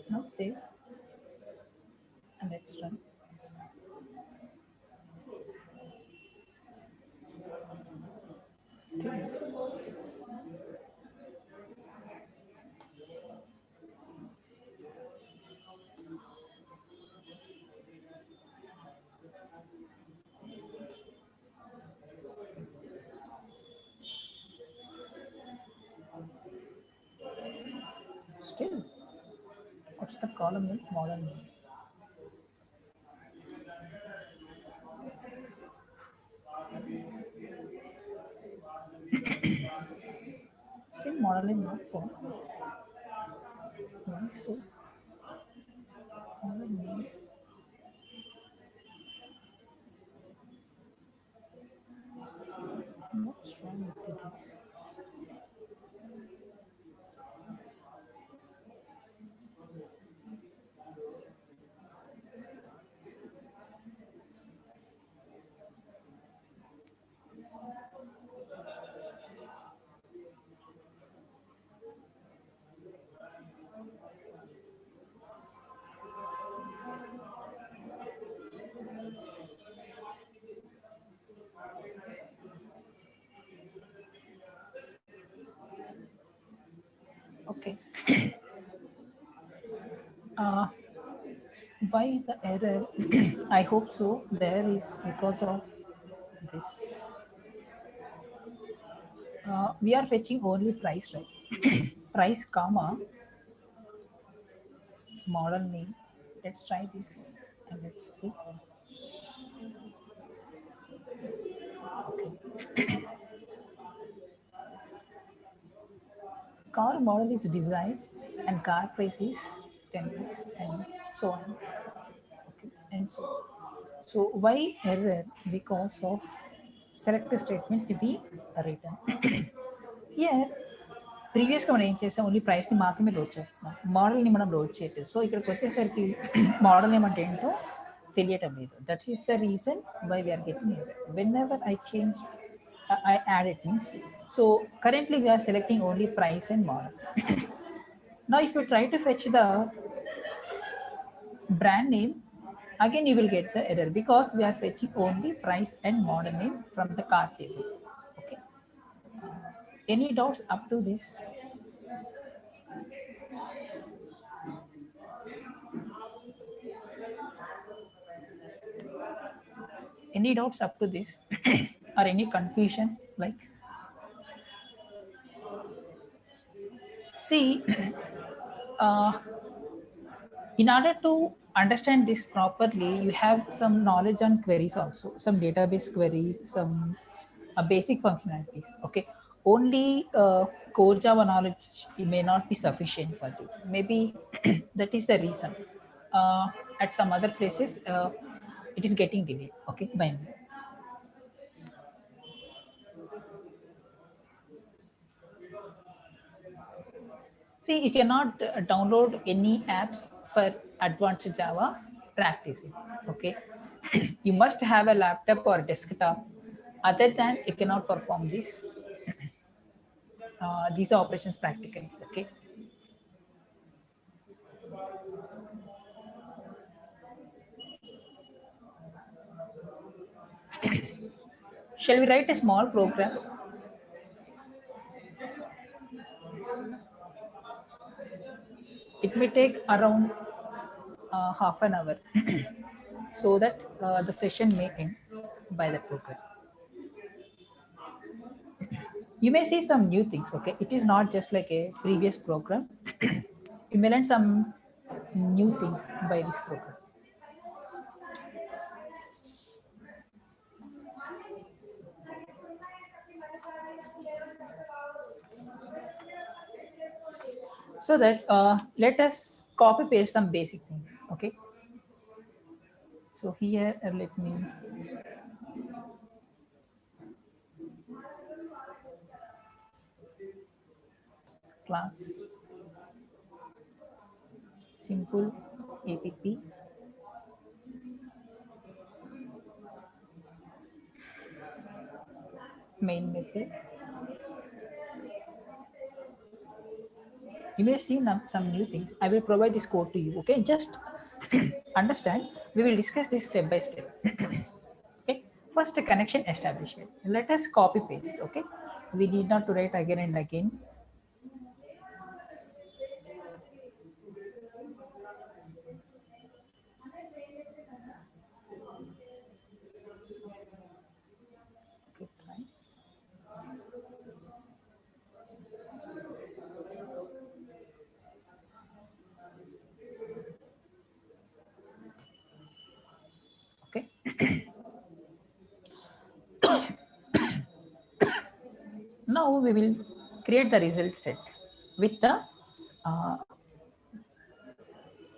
Now save and let's run. Okay. Still, what's the column name? Model name. Still model name not found. Why so? Model name. What's wrong with this? Okay. Uh, why the error? I hope so. There is because of this. We are fetching only price, right? Price, comma, model name. Let's try this and let's see. Okay. Car model is design and car price is 10 lakhs and so on. Okay. And so why error? Because of select statement to be written. Here ప్రీవియస్గా మనం ఏం చేసాం, only ప్రైస్ని మాత్రమే load చేస్తున్నాం, మోడల్ని మనం load చేయట్లేదు. So ఇక్కడికి వచ్చేసరికి మోడల్ ఏమంటే ఏంటో తెలియటం లేదు. That is the reason why we are getting error. Whenever I change, I add it means. So currently we are selecting only price and model. Now if you try to fetch the brand name, again you will get the error because we are fetching only price and model name from the cart table. Okay. Any doubts up to this? Any doubts up to this? Or any confusion? Like, see, uh, in order to understand this properly, you have some knowledge on queries also, some database queries, some basic functionalities. Okay, only core Java knowledge may not be sufficient for you. Maybe that is the reason. At some other places, it is getting delayed. Okay, by me. See, you cannot download any apps for advanced Java practicing. Okay, you must have a laptop or desktop. Other than you cannot perform these operations practically. Okay. Shall we write a small program? It may take around half an hour so that the session may end by the program. You may see some new things. Okay, it is not just like a previous program. You may learn some new things by this program. So that let us copy paste some basic things. Okay, so here let me class simple app main method. You may see some new things. I will provide this code to you. Okay, just understand. We will discuss this step by step. Okay, first connection establishment. Let us copy paste. Okay, we need not to write again and again. Okay, try. Okay, now we will create the result set with the uh,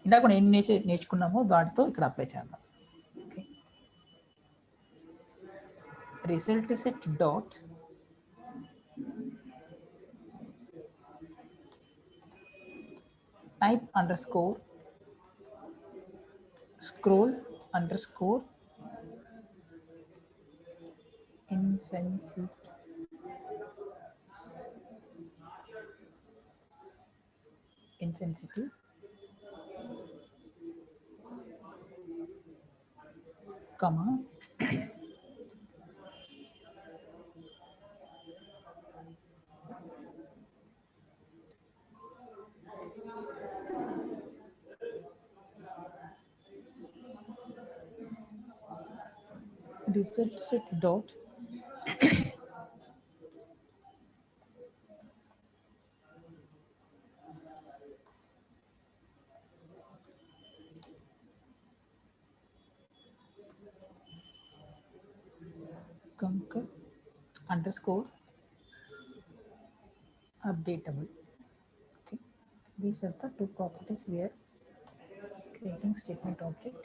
ఇందాక మనం ఏం నేర్చుకున్నామో దాటితో ఇక్కడ apply చేద్దాం. Okay, result set dot type underscore scroll underscore insensity comma result set dot concur underscore updatable. Okay, these are the two properties we are creating statement object.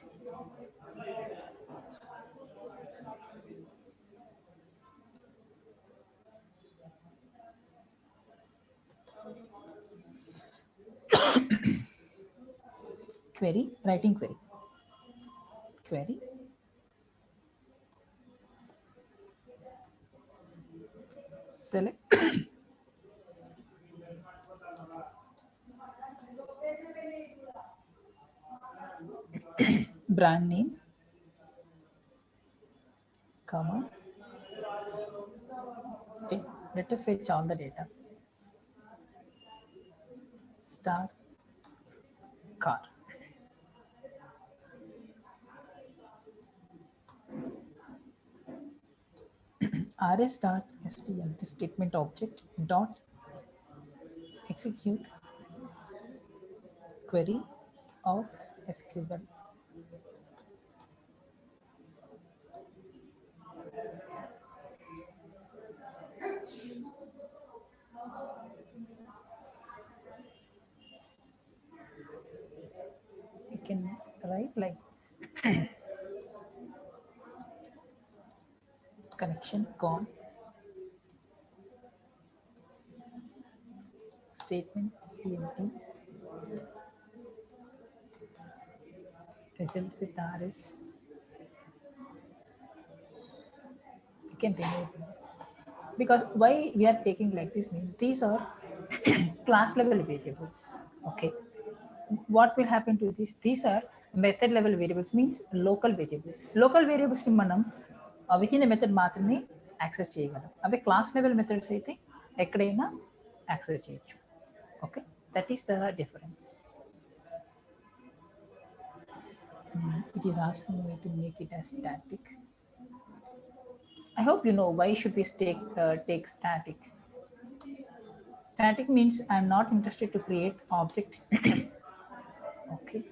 Query, writing query. query. Select brand name, comma. Okay, let us fetch all the data. Star car. rs.stl statement object dot execute query of SQL. You can write like connection com statement stmt results with rs. You can remove them. Because why we are taking like this means these are class level variables. Okay, what will happen to this? These are method level variables, means local variables. Local variables ని మనం within the method మాత్రమే access చేయగలం. అవి class level methods అయితే ఎక్కడైనా access చేయొచ్చు. Okay, that is the difference. It is asking me to make it as static. I hope you know why should we take static. Static means I'm not interested to create object. Okay.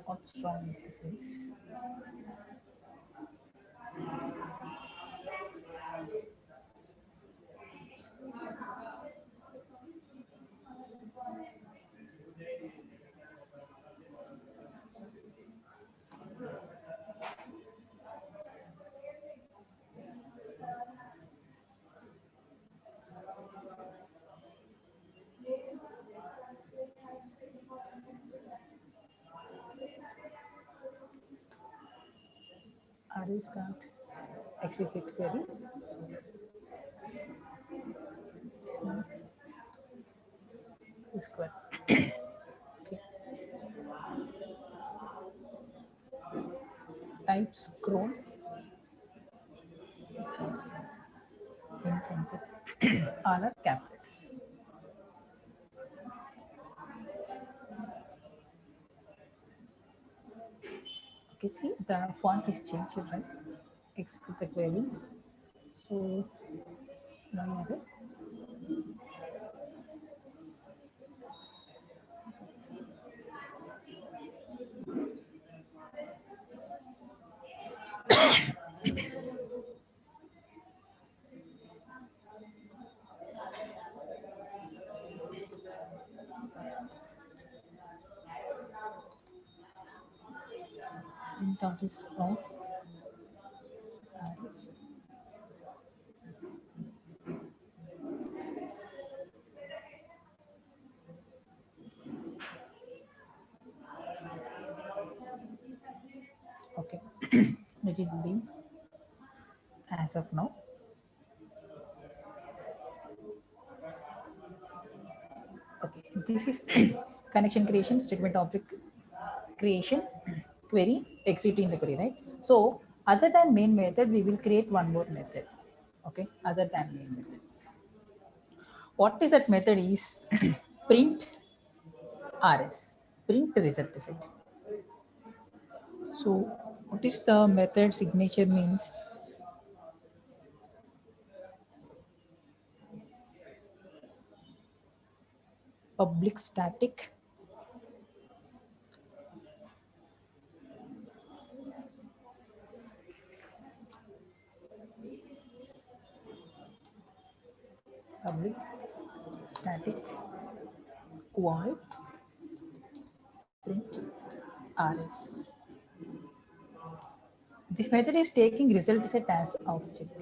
What's wrong with this? Rs can't execute query. Square. Okay. Type scroll insensitive. All are capitals. Okay, see the font is changed, right? Execute the query. So now other. Print rs of rs. Okay, let it be as of now. Okay, this is connection creation, statement object creation, query, executing the query, right? So other than main method, we will create one more method. Okay, other than main method. What is that method is print rs, print result set. So what is the method signature means? Public static public static void print rs. This method is taking result set as object.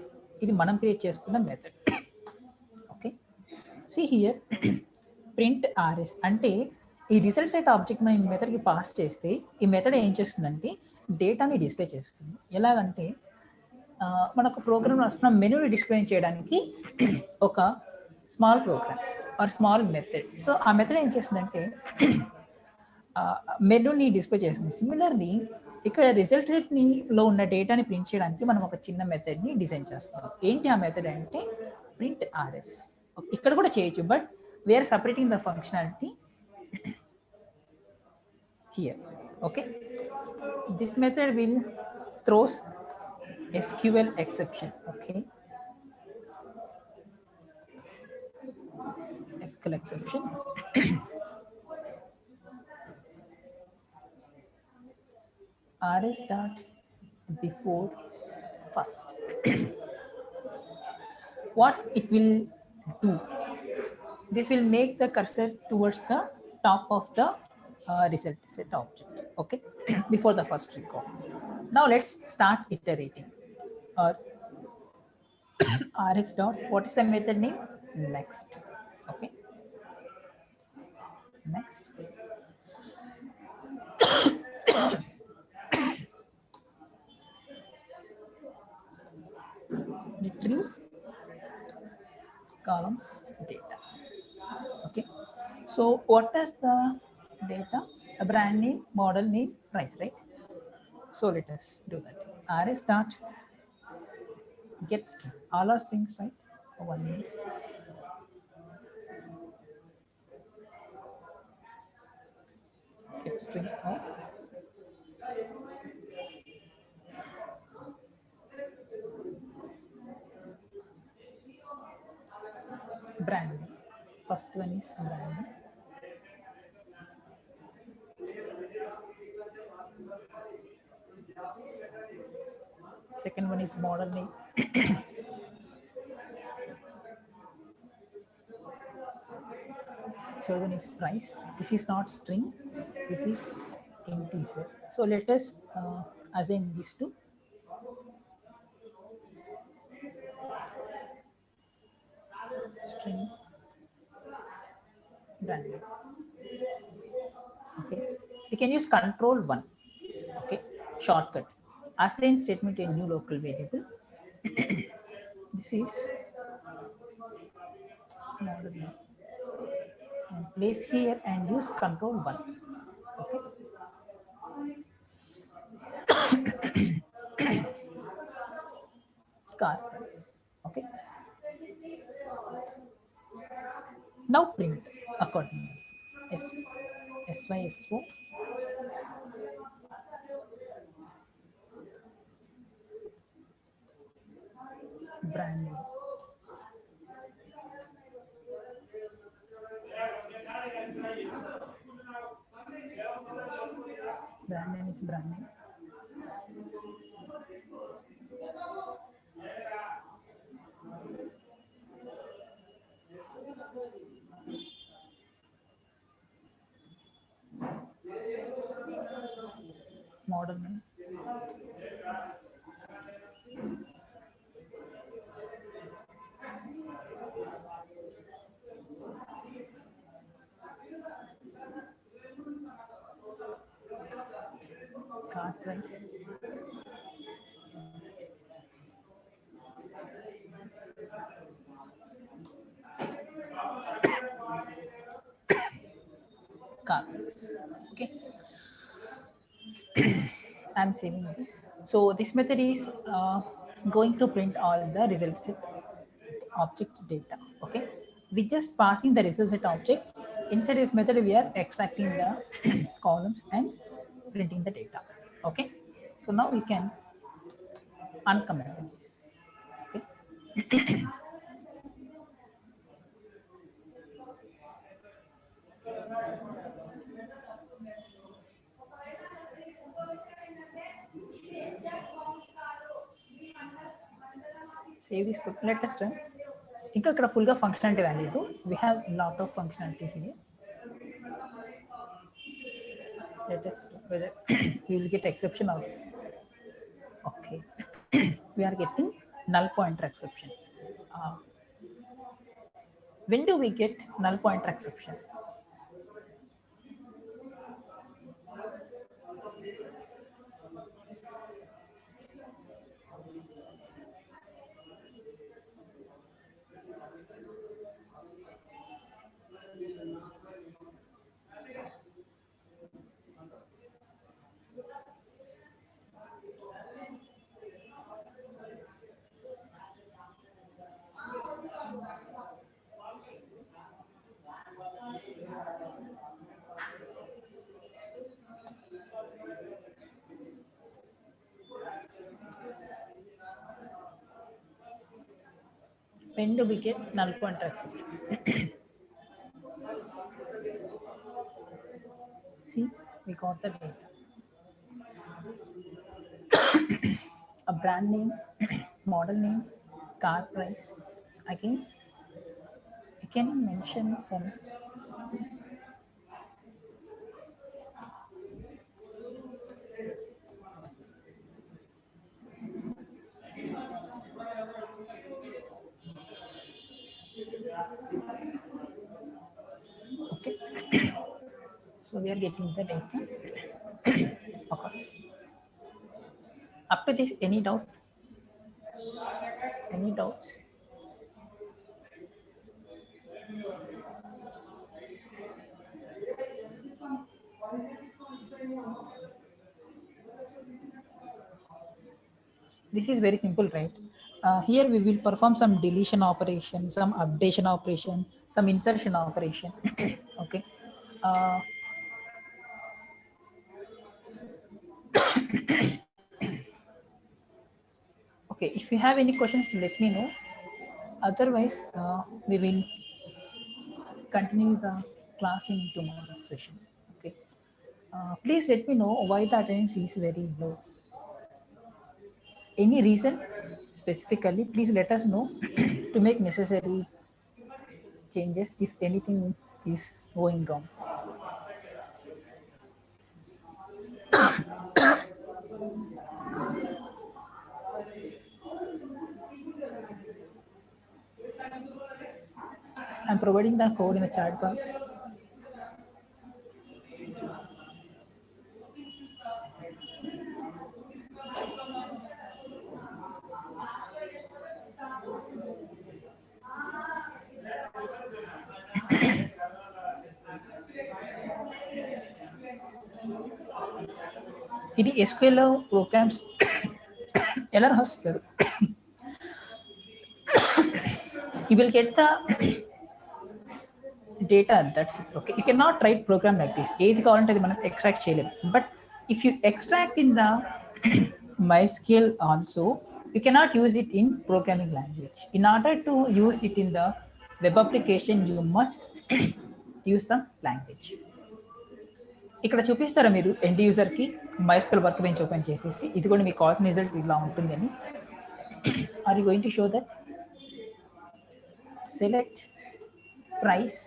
ఇది మనం create చేస్తున్న method. Okay, see here print rs అంటే ఈ result set object మనం ఈ మెథడ్కి pass చేస్తే ఈ method ఏం చేస్తుందంటే డేటాని డిస్ప్లే చేస్తుంది. ఎలాగంటే మనకు ప్రోగ్రామ్ రాస్తున్న మెనూని డిస్ప్లే చేయడానికి ఒక small program or small method. So ఆ మెథడ్ ఏం చేస్తుందంటే మెనూని డిస్ప్లే చేస్తుంది. సిమిలర్లీ ఇక్కడ రిజల్ట్ సెట్ని లో ఉన్న డేటాని ప్రింట్ చేయడానికి మనం ఒక చిన్న మెథడ్ని డిజైన్ చేస్తాం. ఏంటి ఆ మెథడ్ అంటే ప్రింట్ ఆర్ఎస్. ఇక్కడ కూడా చేయొచ్చు, but we're separating the functionality here. Okay, this method will throws SQL exception. Okay, SQL exception. rs dot before first. What it will do, this will make the cursor towards the top of the result set object. Okay, before the first record. Now let's start iterating. Rs dot, what is the method name? Next. Okay, next. Retrieve columns data. Okay, so what is the data? A brand name, model name, price, right? So let us do that. rs dot get string, all our strings, right? One is get string of brand name. First one is brand name. Second one is model name. Third one is price. This is not string, this is integer. So let us assign these two. String brand name. Okay, we can use control 1. Okay, shortcut, assign statement to a new local variable. This is model name, and place here and use control 1. Okay, car price. Okay, now print accordingly. SYSO brand name. Brand name is brand name. Model name. Car price. Car price. Okay. I'm saving this. So this method is going to print all the result set object data. Okay, we just passing the result set object. Inside this method we are extracting the columns and printing the data. Okay, so now we can uncomment this. Okay. Save this code. Let us run. ఇంకా ఇక్కడ ఫుల్గా functionality రాలేదు. We have lot of functionality here. Let us whether we will get exception or Okay. We are getting null pointer exception. Uh, when do we get null pointer exception? When do we get null pointer exception? See, we got the data. A brand name, model name, car price. Again, you can mention some. Okay. So we are getting the data. Okay. Up to this, any doubt? Any doubts? This is very simple, right? Here we will perform some deletion operation, some updation operation, some insertion operation. Okay. Uh, okay. If you have any questions, let me know. Otherwise, we will continue the class in tomorrow's session. Okay. Please let me know why the attendance is very low. Any reason specifically? Please let us know to make necessary changes if anything is going wrong. I'm providing the code in the chat box. ఇది SQL programs ఎలా రాస్తారు? You will get the data, that's it. Okay, you cannot write program like this. ఏది కావాలంటే అది మనం extract చేయలేము. But if you extract in the MySQL also, you cannot use it in programming language. In order to use it in the web application, you must use some language. ఇక్కడ చూపిస్తారా మీరు end user కి MySQL workbench open చేసేసి ఇది కూడా మీకు కావాల్సిన result ఇలా ఉంటుందని. Are you going to show that? Select price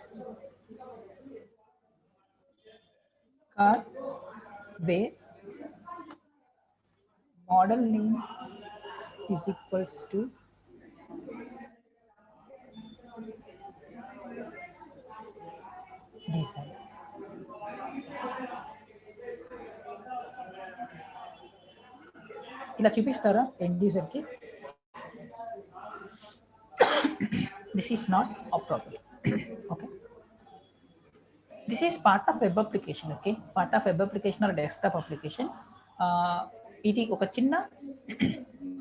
car where model name is equals to design. ఇలా చూపిస్తారా ఎండ్ యూజర్ కి? This is not appropriate. Okay, this is part of web application. Okay, part of web application or desktop application. ఇది ఒక చిన్న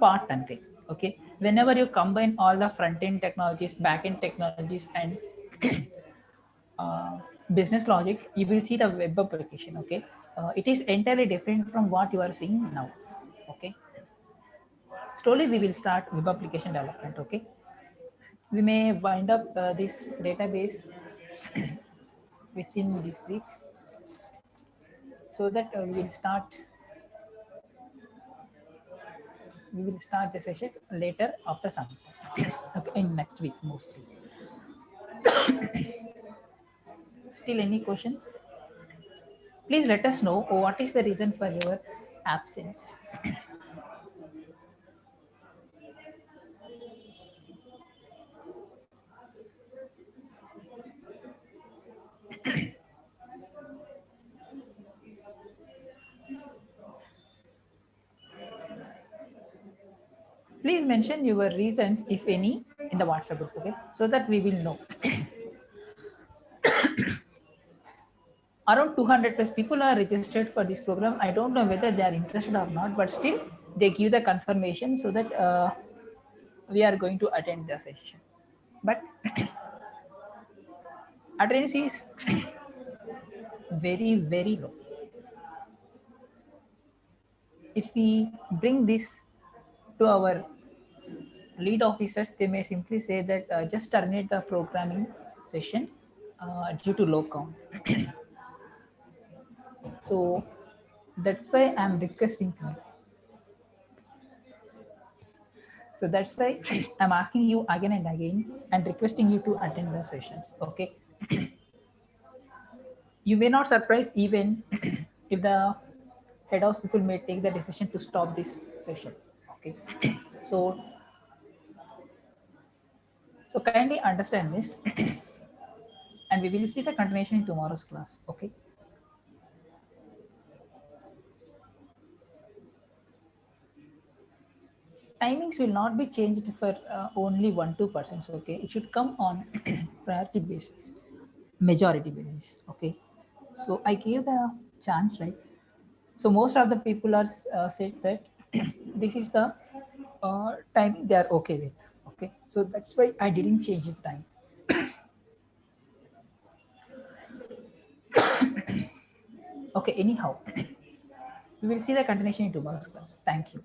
part అంతే. Okay, whenever you combine all the front end technologies, back end technologies and business logic, you will see the web application. Okay, it is entirely different from what you are seeing now. Okay, slowly we will start web application development. Okay, we may wind up this database within this week, so that we will start the sessions later after summer. Okay, in next week mostly. Still any questions? Please let us know what is the reason for your absence. Please mention your reasons, if any, in the WhatsApp group, okay? So that we will know. Around 200 plus people are registered for this program. I don't know whether they are interested or not, but still they give the confirmation so that we are going to attend the session. But attendance is very, very low. If we bring this to our lead officers, they may simply say that just terminate the programming session due to low count. So that's why I'm requesting you. So that's why I'm asking you again and again and requesting you to attend the sessions. Okay. You may not surprise even if the head house people may take the decision to stop this session. Okay. So kindly understand this and we will see the continuation in tomorrow's class. Okay. Timings will not be changed for only 1-2%. Okay, it should come on priority basis, majority basis. Okay, so I gave the chance, right? So most of the people are said that this is the timing they are okay with. Okay, so that's why I didn't change the time. Okay, anyhow, we will see the continuation in tomorrow's class. Thank you.